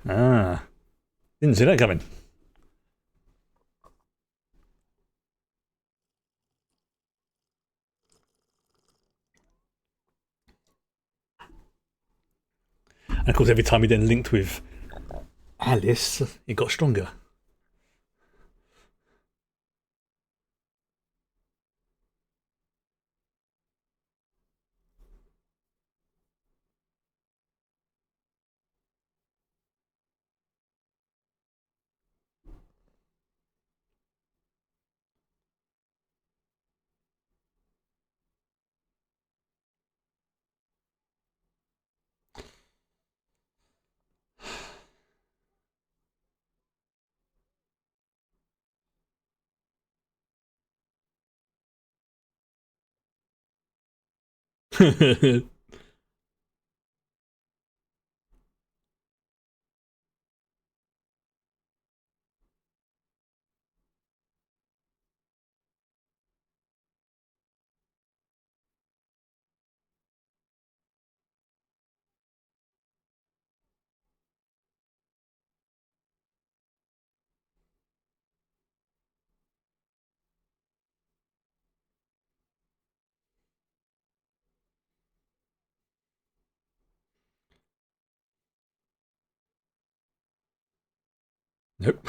Ah, didn't see that coming. And of course, every time he then linked with Alice, it got stronger. So nope.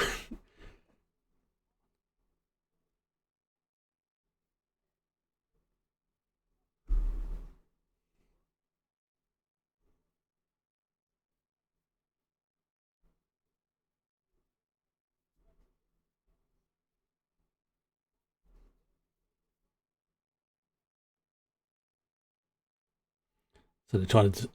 So they're trying to.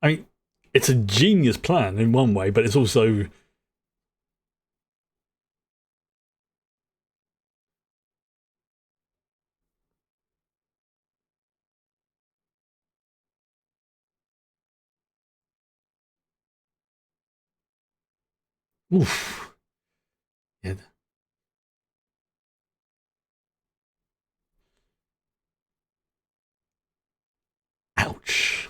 I mean, it's a genius plan in one way, but it's also. Oof. Yeah. Ouch.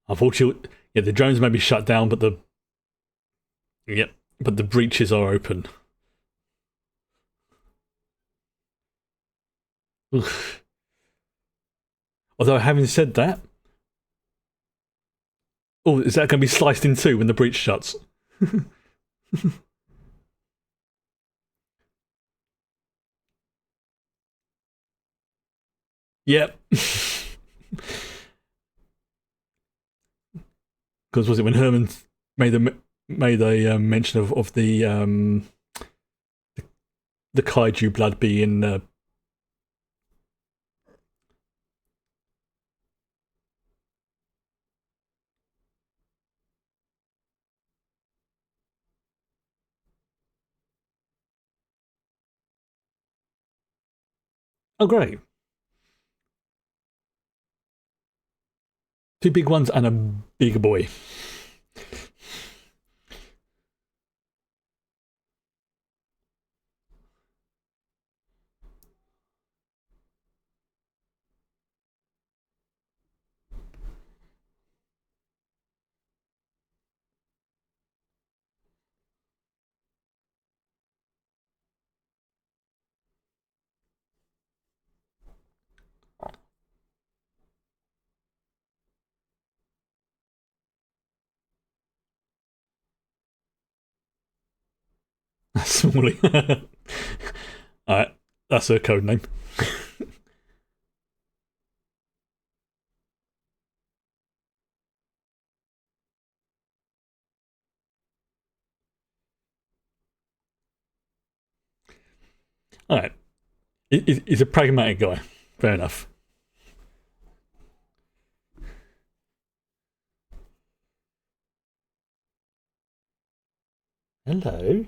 Unfortunately, yeah, the drones may be shut down, but the yep, but the breaches are open. Oof. Although having said that, oh, is that going to be sliced in two when the breach shuts? Yep. Because was it when Herman made a mention of the kaiju blood being oh great, two big ones and a bigger boy. Wally. Alright, that's her code name. Alright. He's a pragmatic guy. Fair enough. Hello.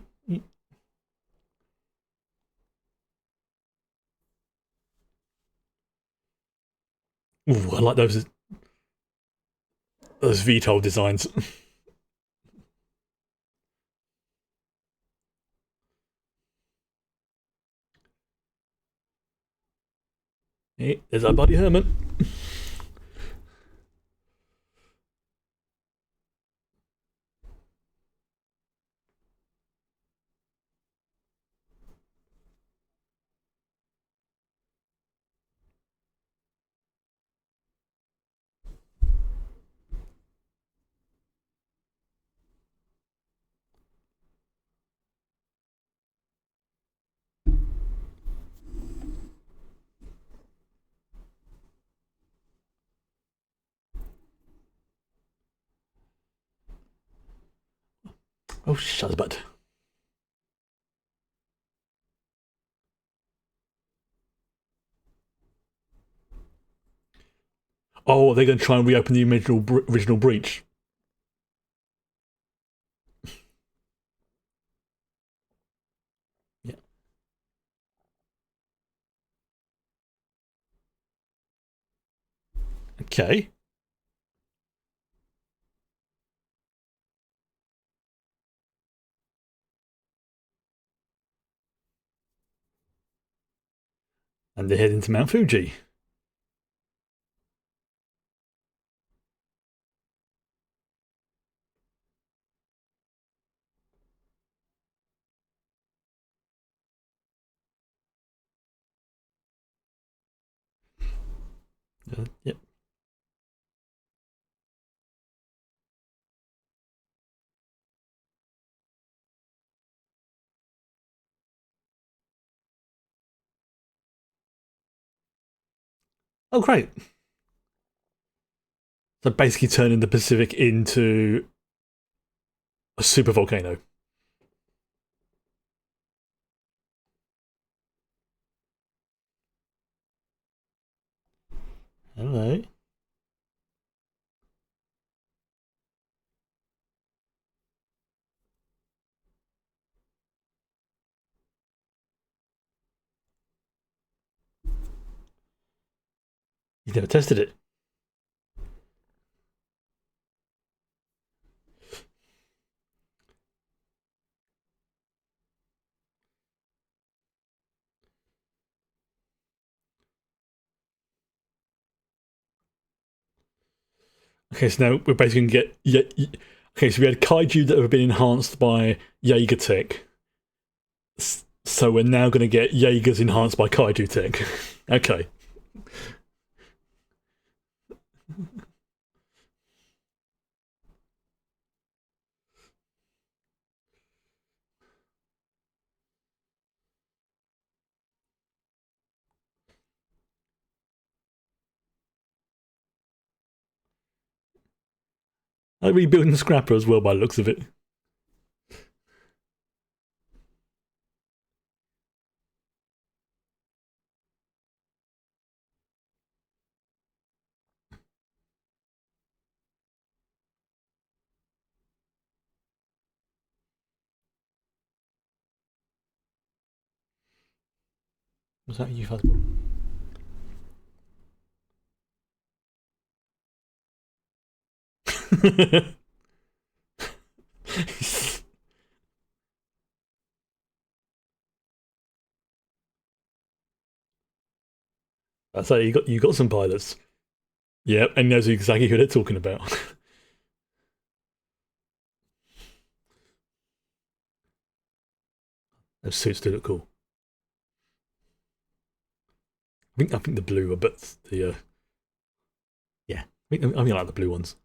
Ooh, I like those VTOL designs. Hey, there's our buddy Herman. Oh, shut butt. Oh, they're going to try and reopen the original breach. Yeah. Okay. And they're heading to Mount Fuji. Yep. Oh, great. So basically turning the Pacific into a super volcano. Hello. You've never tested it. Okay, so now we're basically going to get. Okay, so we had kaiju that have been enhanced by Jaeger tech. So we're now going to get Jaegers enhanced by kaiju tech. Okay. I'm rebuilding the scrapper as well by the looks of it. Was that you, Fuzzball? That's how you got some pilots. Yeah, and knows exactly who they're talking about. Those suits do look cool. I think the blue are, but the yeah, I like the blue ones.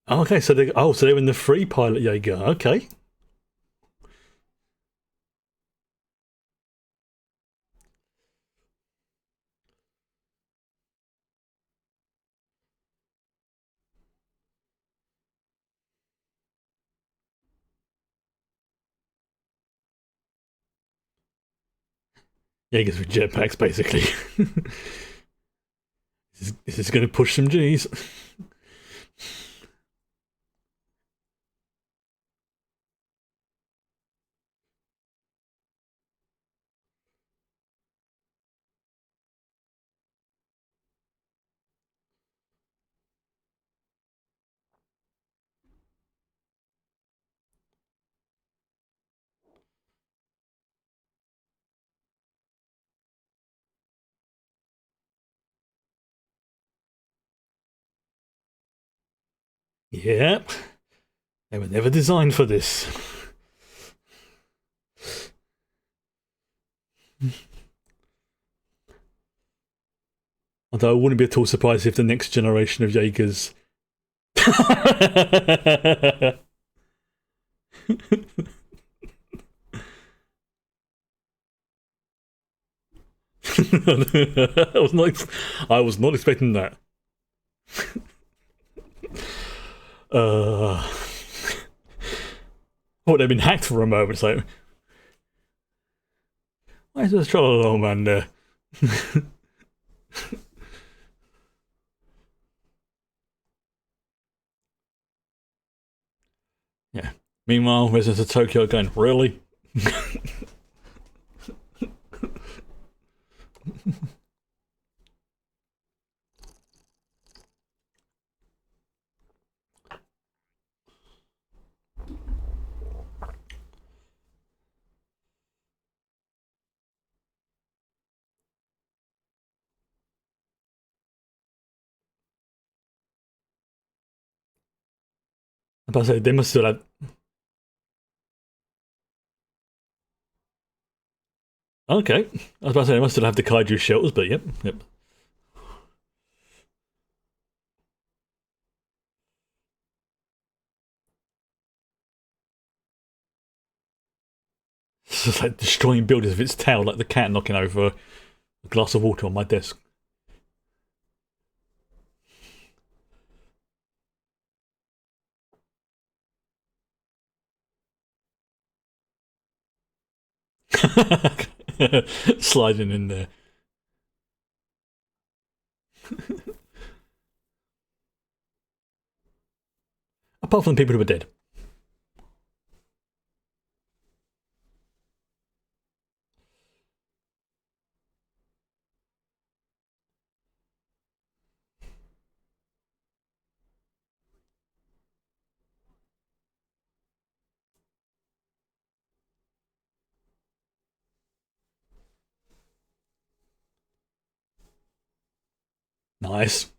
Okay, so they're in the free pilot Jaeger. Okay. Jaegers with jetpacks, basically. This is going to push some G's. Yep. They were never designed for this. Although I wouldn't be at all surprised if the next generation of Jaegers. I was not expecting that. Uh, oh, they've been hacked for a moment. It's like, why is this troll man there? Yeah. Meanwhile, residents of Tokyo are going, really? I'm about to say, they must still have. Okay. I was about to say, they must still have the kaiju shelters, but yep, yep. It's just like destroying buildings with its tail, like the cat knocking over a glass of water on my desk. Sliding in there. Apart from the people who are dead. Nice.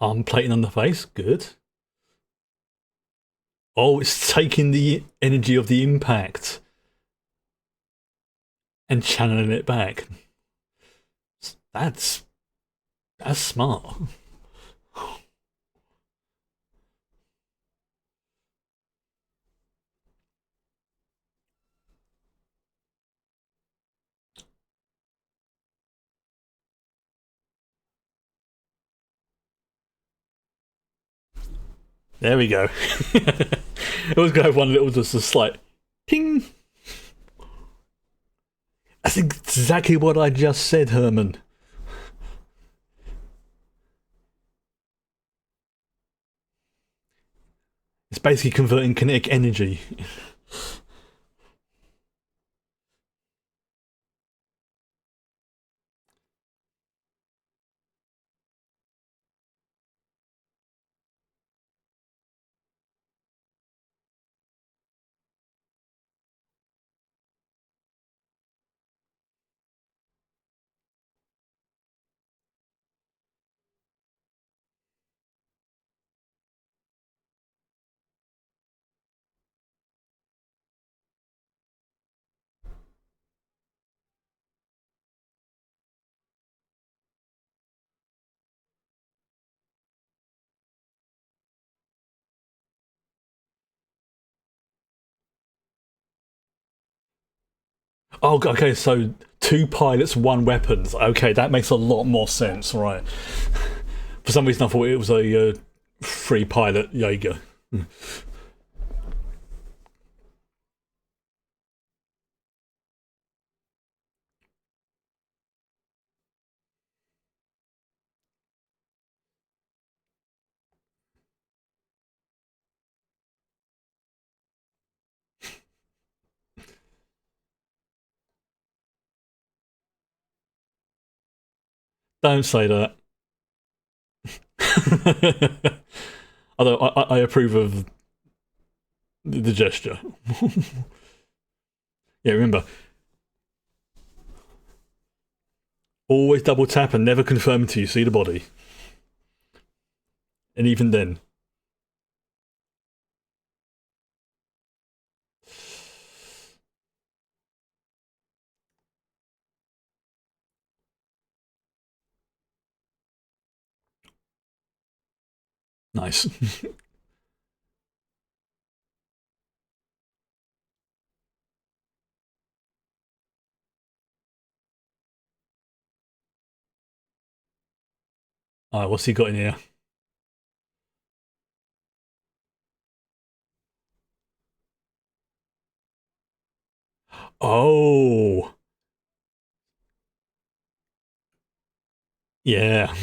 Arm plating on the face. Good. Oh, it's taking the energy of the impact and channeling it back. That's that's smart. There we go. It was going to have one little, just a slight ping. That's exactly what I just said, Herman. It's basically converting kinetic energy. Oh, okay, so two pilots, one weapons. Okay, that makes a lot more sense, right? For some reason, I thought it was a free pilot Jaeger. Don't say that. Although I approve of the gesture. Yeah, remember, always double tap and never confirm until you see the body. And even then. Nice. Alright, what's he got in here? Oh, yeah.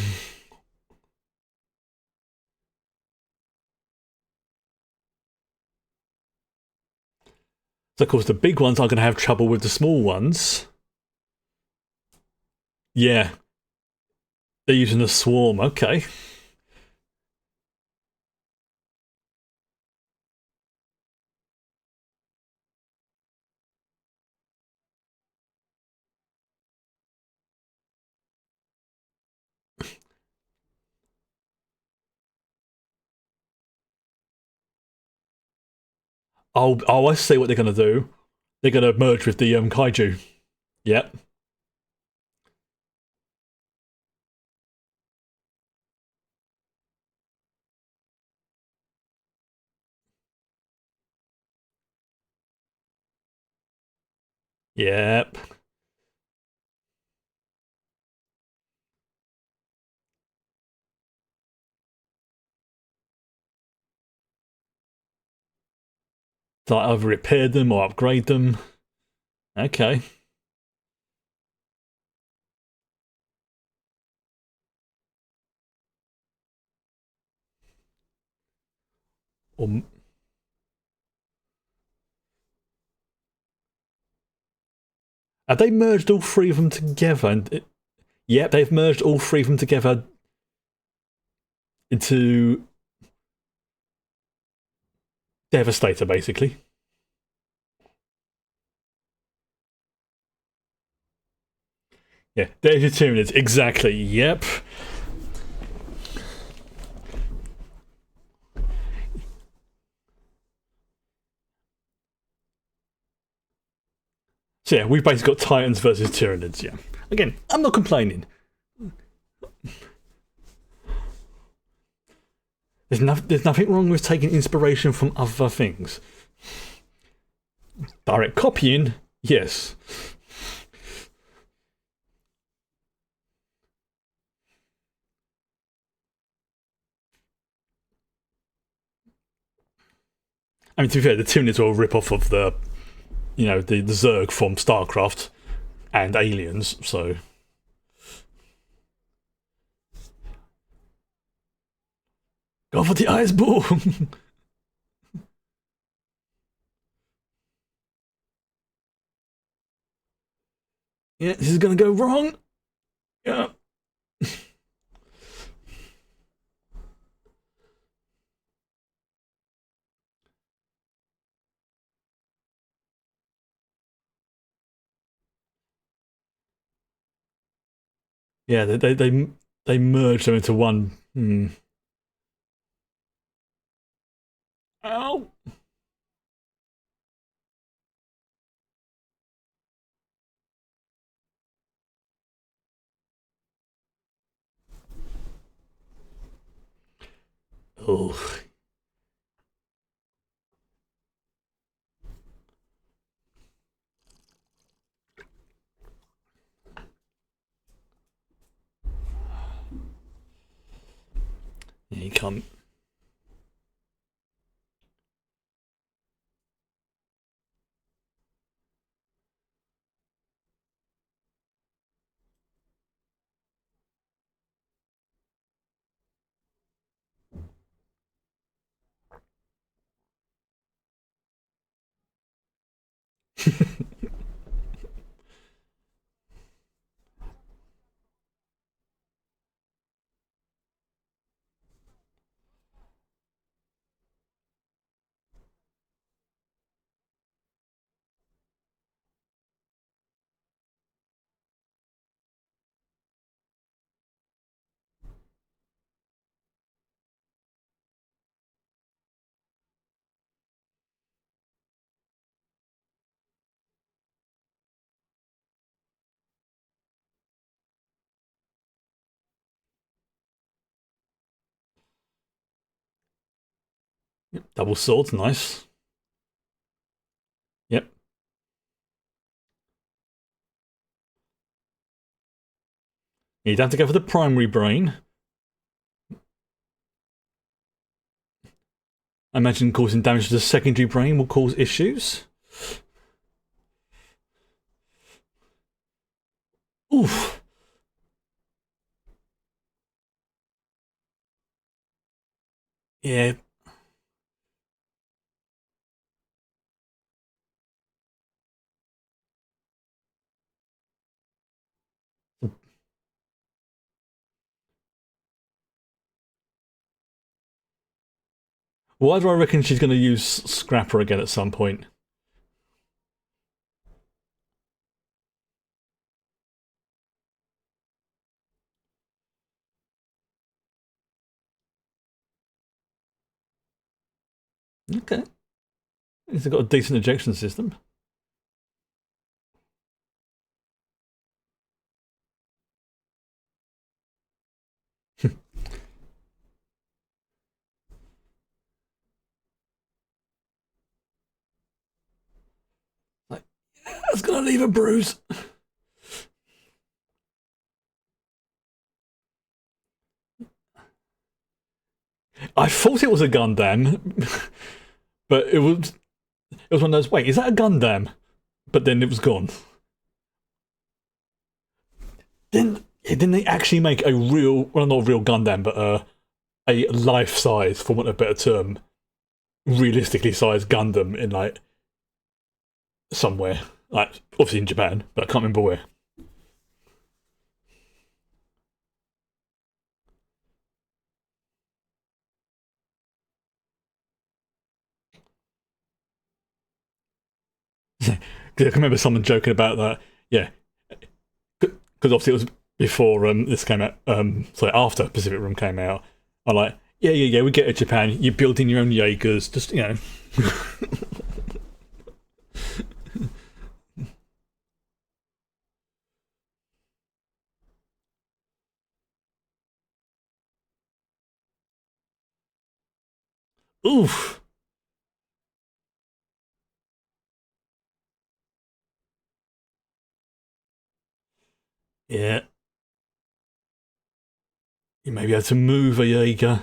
So, of course, the big ones are going to have trouble with the small ones. Yeah, they're using a swarm. Okay. I see what they're going to do. They're going to merge with the kaiju. Yep. Yep. So I either repair them or upgrade them. Okay. Or have they merged all three of them together? Yep, they've merged all three of them together into Devastator, basically. Yeah, there's your Tyranids. Exactly. Yep. So yeah, we've basically got Titans versus Tyranids. Yeah. Again, I'm not complaining. There's nothing wrong with taking inspiration from other things. Direct copying, yes. I mean, to be fair, the Tyranids are a rip off of the Zerg from StarCraft and Aliens, so. Go for the ice ball! Yeah, this is gonna go wrong! Yeah. Yeah, they merge them into one. Ow! Oh. You can't. Double swords, nice. Yep. You'd have to go for the primary brain. I imagine causing damage to the secondary brain will cause issues. Oof. Yeah. Why do I reckon she's going to use Scrapper again at some point? Okay. He's got a decent ejection system. Like, yeah, that's going to leave a bruise. I thought it was a Gundam, but it was one of those. Wait, is that a Gundam? But then it was gone. Didn't they actually make a real, well, not a real Gundam, but a life size, for want of a better term, realistically sized Gundam in like somewhere, like obviously in Japan, but I can't remember where. Because I can remember someone joking about that. Yeah, because obviously it was before this came out. Sorry, after Pacific Rim came out. I'm like, yeah. We get to Japan. You build in your own Jaegers, just you know. Oof. Yeah, you maybe have to move a Jaeger.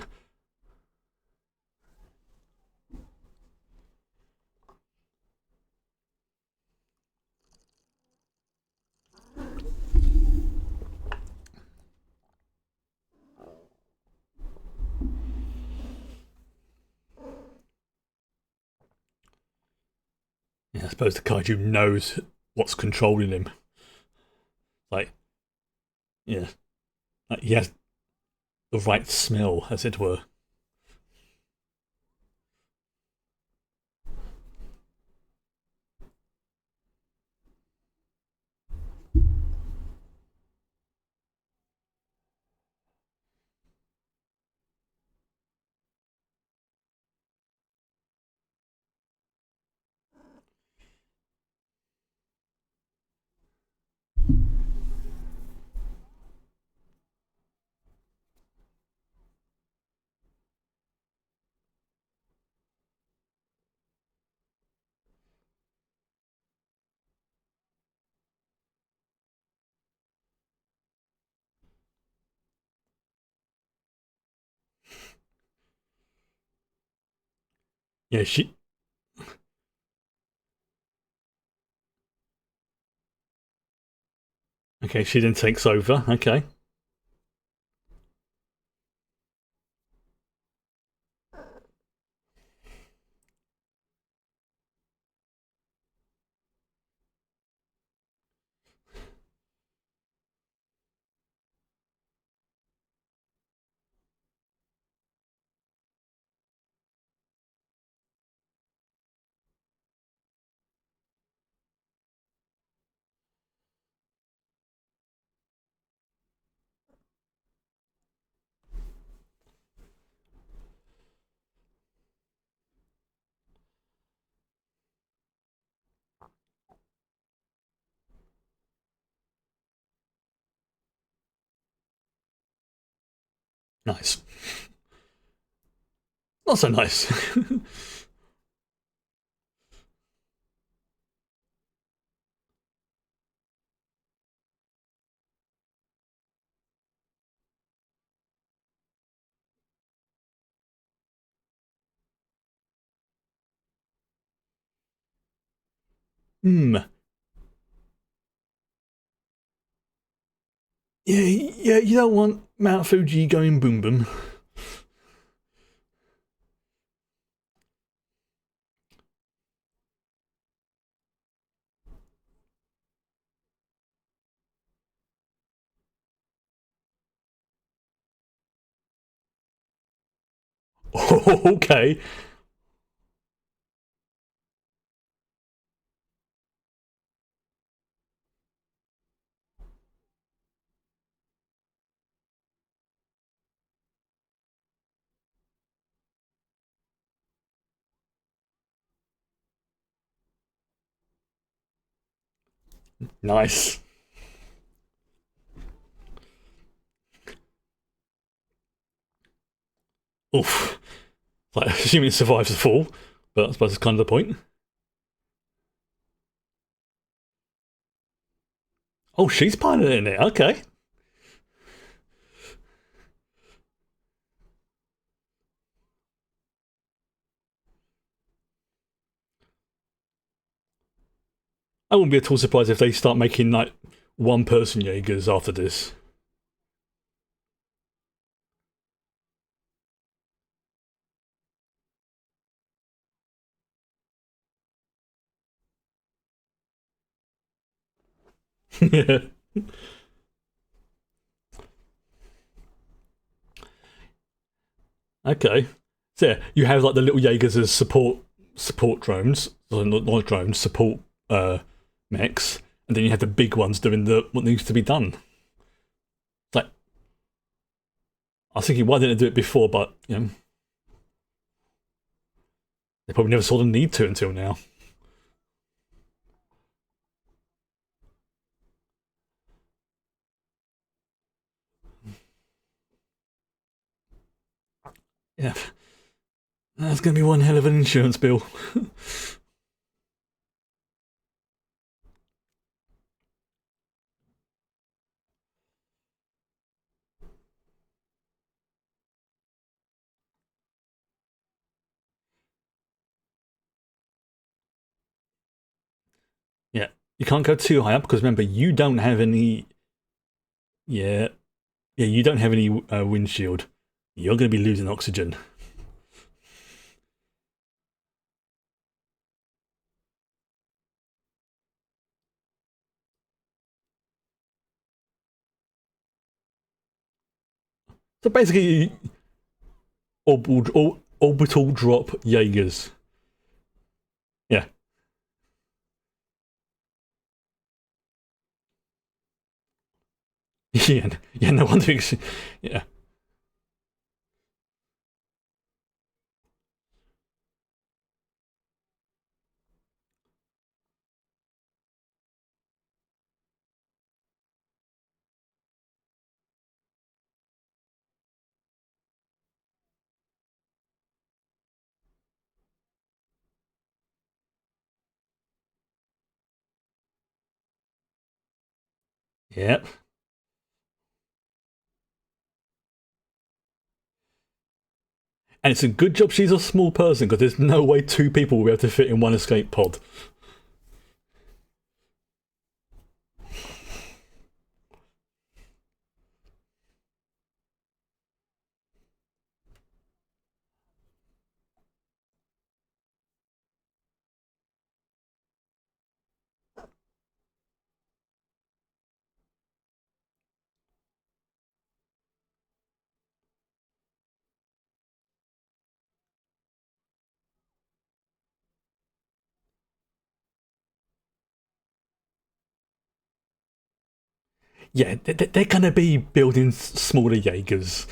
Yeah, I suppose the kaiju knows what's controlling him. Like, yeah, like he has the right smell, as it were. Yeah, she. Okay, she then takes over. Okay, nice. Not so nice. Hmm. Yeah, yeah. You don't want Mount Fuji going boom boom. Oh, okay. Nice. Oof. Like, assuming it survives the fall, but I suppose it's kind of the point. Oh, she's piloting it. Okay. I wouldn't be at all surprised if they start making like one person Jaegers after this. Yeah. Okay. So yeah, you have like the little Jaegers as support drones, or not drones, support mechs, and then you have the big ones doing the what needs to be done. Like I was thinking, why didn't they do it before? But they probably never saw the need to until now. Yeah, that's going to be one hell of an insurance bill. Yeah, you can't go too high up because remember you don't have any. Yeah, yeah, you don't have any windshield. You're going to be losing oxygen. So basically, orbital drop Jaegers. Yeah. Yeah, yeah, no wonder. Yeah, yeah. And it's a good job she's a small person, because there's no way two people will be able to fit in one escape pod. Yeah, they're going to be building smaller Jaegers.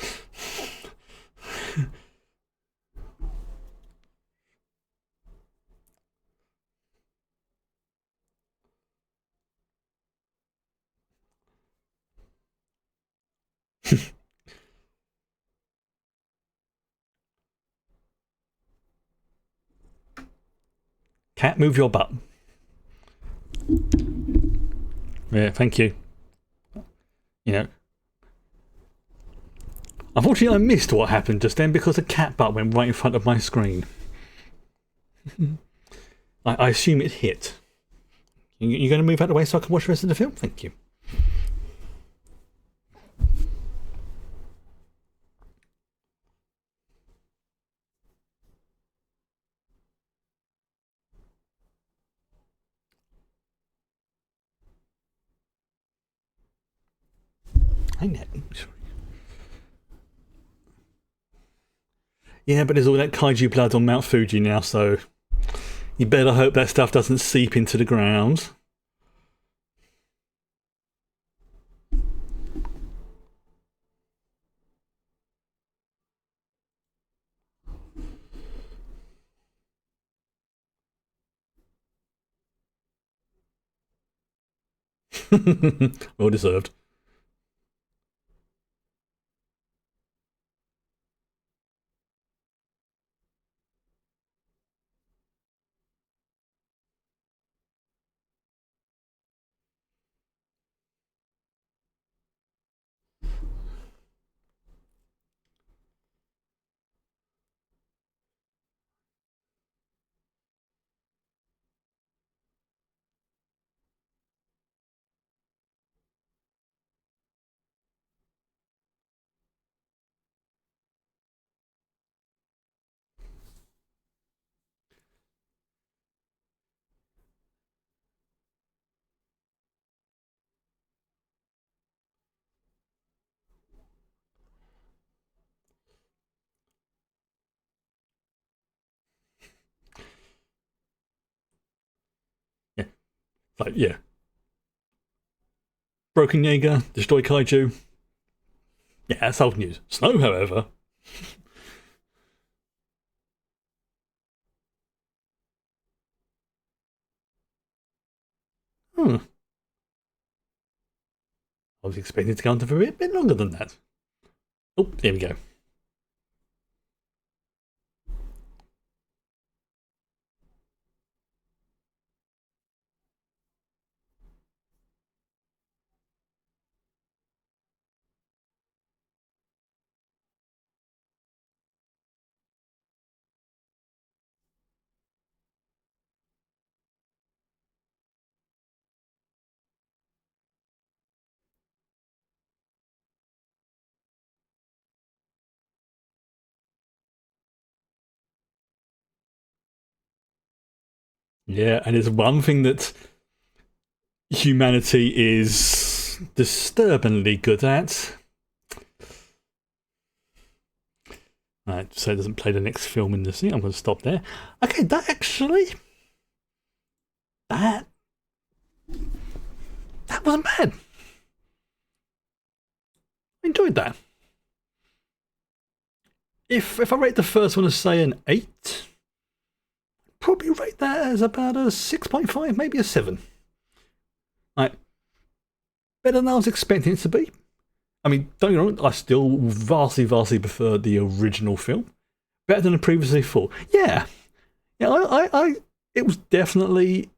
Cat, move your butt. Yeah, thank you. You know, unfortunately, I missed what happened just then because the cat butt went right in front of my screen. I assume it hit. You going to move out of the way so I can watch the rest of the film? Thank you. Yeah, but there's all that kaiju blood on Mount Fuji now, so you better hope that stuff doesn't seep into the ground. Well deserved. Yeah. Like, yeah. Broken Jaeger, destroy kaiju. Yeah, that's old news. Snow, however. I was expecting to go on for a bit longer than that. Oh, here we go. Yeah, and it's one thing that humanity is disturbingly good at. Right, so it doesn't play the next film in the scene. I'm going to stop there. Okay, that actually... That wasn't bad. I enjoyed that. If I rate the first one as, say, an 8, probably rate that as about a 6.5, maybe a 7. Like, better than I was expecting it to be. I mean, don't get me wrong, I still vastly prefer the original film. Better than the previously thought. Yeah. Yeah, it was definitely...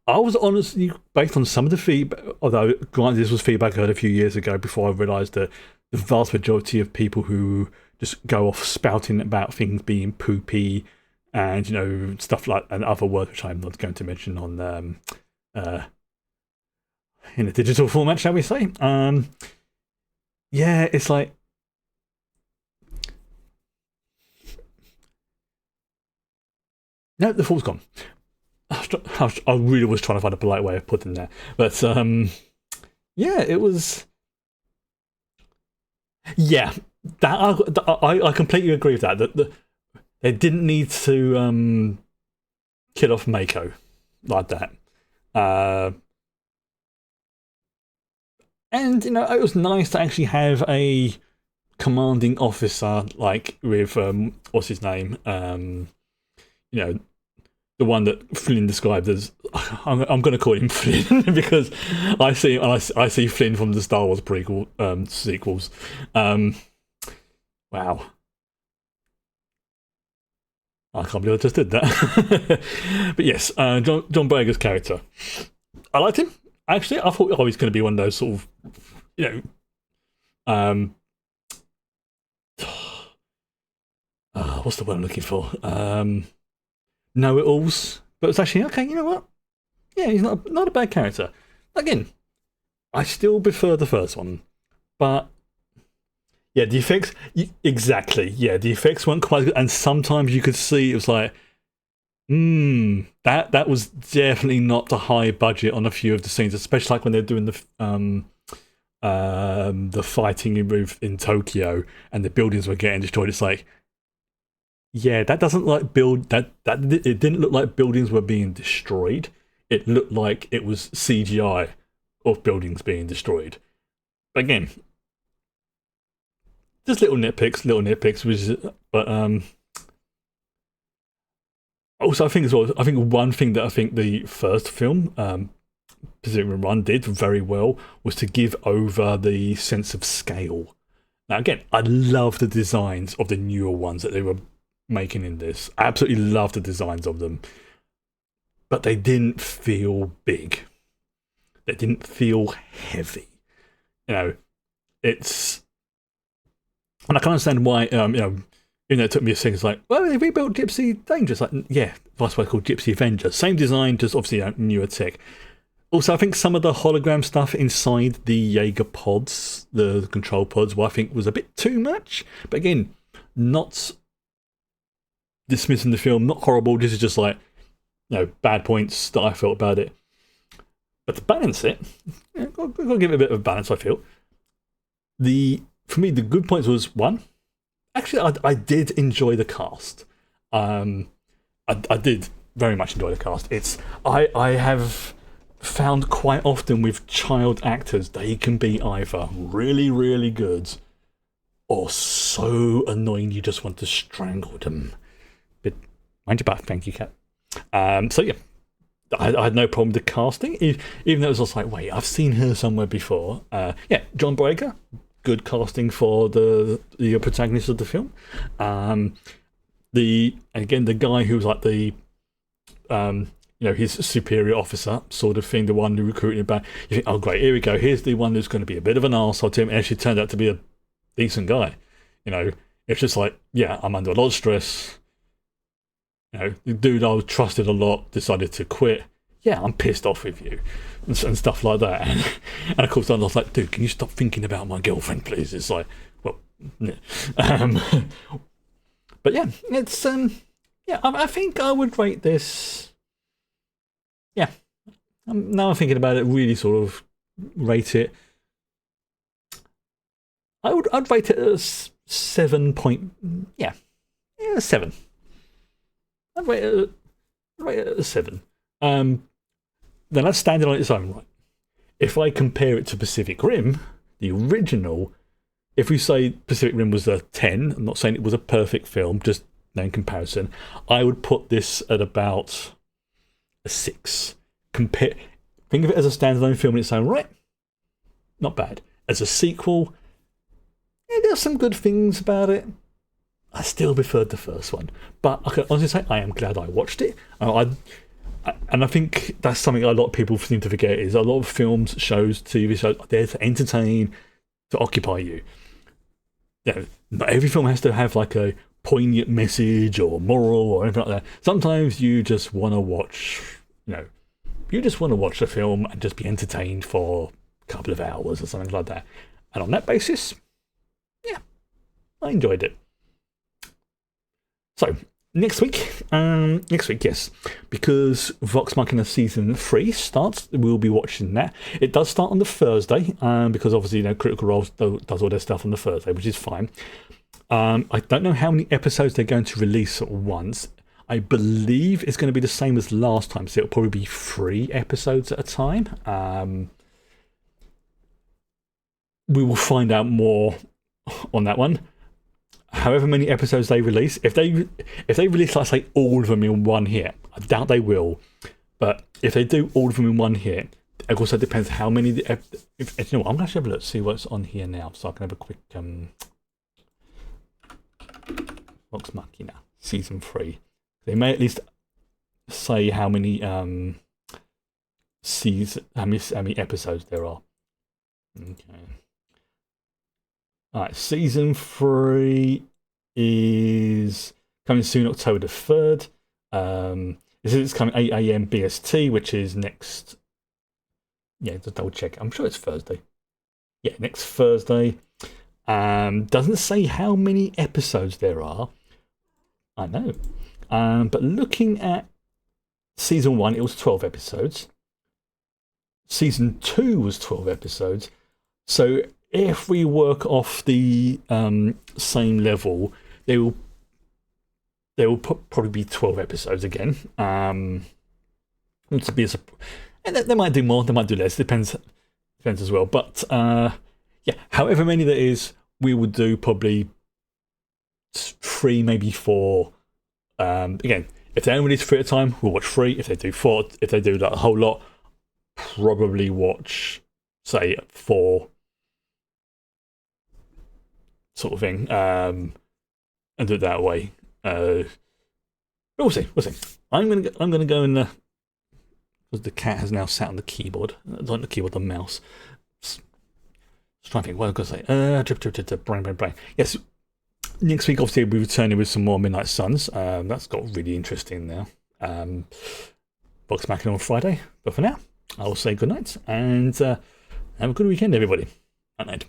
I was honestly, based on some of the feedback, although granted this was feedback I heard a few years ago before I realised that the vast majority of people who just go off spouting about things being poopy and stuff like and other words which I'm not going to mention on in a digital format, shall we say. Yeah, it's like no, the fool's gone. I really was trying to find a polite way of putting that, but yeah, it was. Yeah, I completely agree with that. That they didn't need to kill off Mako like that, and it was nice to actually have a commanding officer like with what's his name, the one that Flynn described as, I'm going to call him Flynn because I see Flynn from the Star Wars prequel sequels. Wow, I can't believe I just did that. But yes, John Boyega's character, I liked him. Actually, I thought he was going to be one of those sort of, what's the word I'm looking for? Know-it-alls, but it's actually okay. You know what? Yeah, he's not a bad character. Again, I still prefer the first one, but yeah, the effects exactly. Yeah, the effects weren't quite good, and sometimes you could see it was like, that was definitely not the high budget on a few of the scenes, especially like when they're doing the fighting in Tokyo and the buildings were getting destroyed. It's like, yeah, that doesn't like build that it didn't look like buildings were being destroyed. It looked like it was CGI of buildings being destroyed. But again, just little nitpicks, but also I think one thing that I think the first film, Pacific Rim Run, did very well was to give over the sense of scale. Now again, I love the designs of the newer ones that they were making in this. I absolutely love the designs of them, but they didn't feel big. They didn't feel heavy. It's, and I can understand why. Even though it took me a second, it's like, well, they rebuilt Gypsy Danger. It's like, yeah, that's why it's called Gypsy Avenger. Same design, just obviously newer tech. Also, I think some of the hologram stuff inside the Jaeger pods, the control pods, I think was a bit too much. But again, not dismissing the film, not horrible. This is just like, bad points that I felt about it. But to balance it, I've got to give it a bit of balance, I feel. For me, the good points was, one, actually, I did enjoy the cast. I did very much enjoy the cast. I have found quite often with child actors, they can be either really, really good or so annoying you just want to strangle them. But mind your back, thank you, Kat. So yeah, I had no problem with the casting, even though it was just like, wait, I've seen her somewhere before. Yeah, John Boyega, good casting for the protagonist of the film. The guy who was like the his superior officer sort of thing, the one who recruited him back. You think, oh great, here we go. Here's the one who's going to be a bit of an arsehole to him, and actually turned out to be a decent guy. It's just like, yeah, I'm under a lot of stress. The dude I trusted a lot decided to quit. Yeah, I'm pissed off with you, and stuff like that. And of course, I was like, dude, can you stop thinking about my girlfriend, please? It's like, well, yeah. But yeah, it's yeah, I think I would rate this. Yeah, now I'm thinking about it, really sort of rate it. I'd rate it as 7 point. Yeah, 7. I'd rate it as 7. Then that's standing on its own, right? If I compare it to Pacific Rim, the original, if we say Pacific Rim was a 10, I'm not saying it was a perfect film, just in comparison, I would put this at about a 6. Think of it as a standalone film in its own right. Not bad. As a sequel, there's some good things about it. I still preferred the first one, but I can honestly say I am glad I watched it. And I think that's something a lot of people seem to forget, is a lot of films, shows, TV shows are there to entertain, to occupy you. not every film has to have like a poignant message or moral or anything like that. Sometimes you just want to watch, you just want to watch a film and just be entertained for a couple of hours or something like that. And on that basis, yeah, I enjoyed it. So, next week, yes, because Vox Machina Season 3 starts, we'll be watching that. It does start on the Thursday, because obviously, Critical Role does all their stuff on the Thursday, which is fine. I don't know how many episodes they're going to release at once. I believe it's going to be the same as last time, so it'll probably be 3 episodes at a time. We will find out more on that one. However many episodes they release, if they release, let's say, all of them in one hit, I doubt they will. But if they do all of them in one hit, it also depends how many. You know what, I'm going to have a look, see what's on here now, so I can have a quick Vox Machina Season 3. They may at least say how many how many episodes there are. Okay. Alright, Season 3 is coming soon, October the 3rd. It's coming 8 AM BST, which is next. Yeah, just double check. I'm sure it's Thursday. Yeah, next Thursday. Doesn't say how many episodes there are. I know. But looking at Season 1, it was 12 episodes. Season 2 was 12 episodes. So if we work off the same level, there will probably be 12 episodes again. And they might do more, they might do less. Depends as well. But yeah, however many there is, we would do probably 3, maybe 4. Again, if they only release 3 at a time, we'll watch 3. If they do 4, if they do like a whole lot, probably watch, say, 4. Sort of thing, and do it that way. We'll see. I'm gonna go and because the cat has now sat on the keyboard, not the keyboard, the mouse. Just trying to think what I'm gonna say. Brain. Yes. Next week, obviously, we'll be returning with some more Midnight Suns. That's got really interesting now. Vox Machina on Friday. But for now, I will say good night and have a good weekend, everybody. Good night.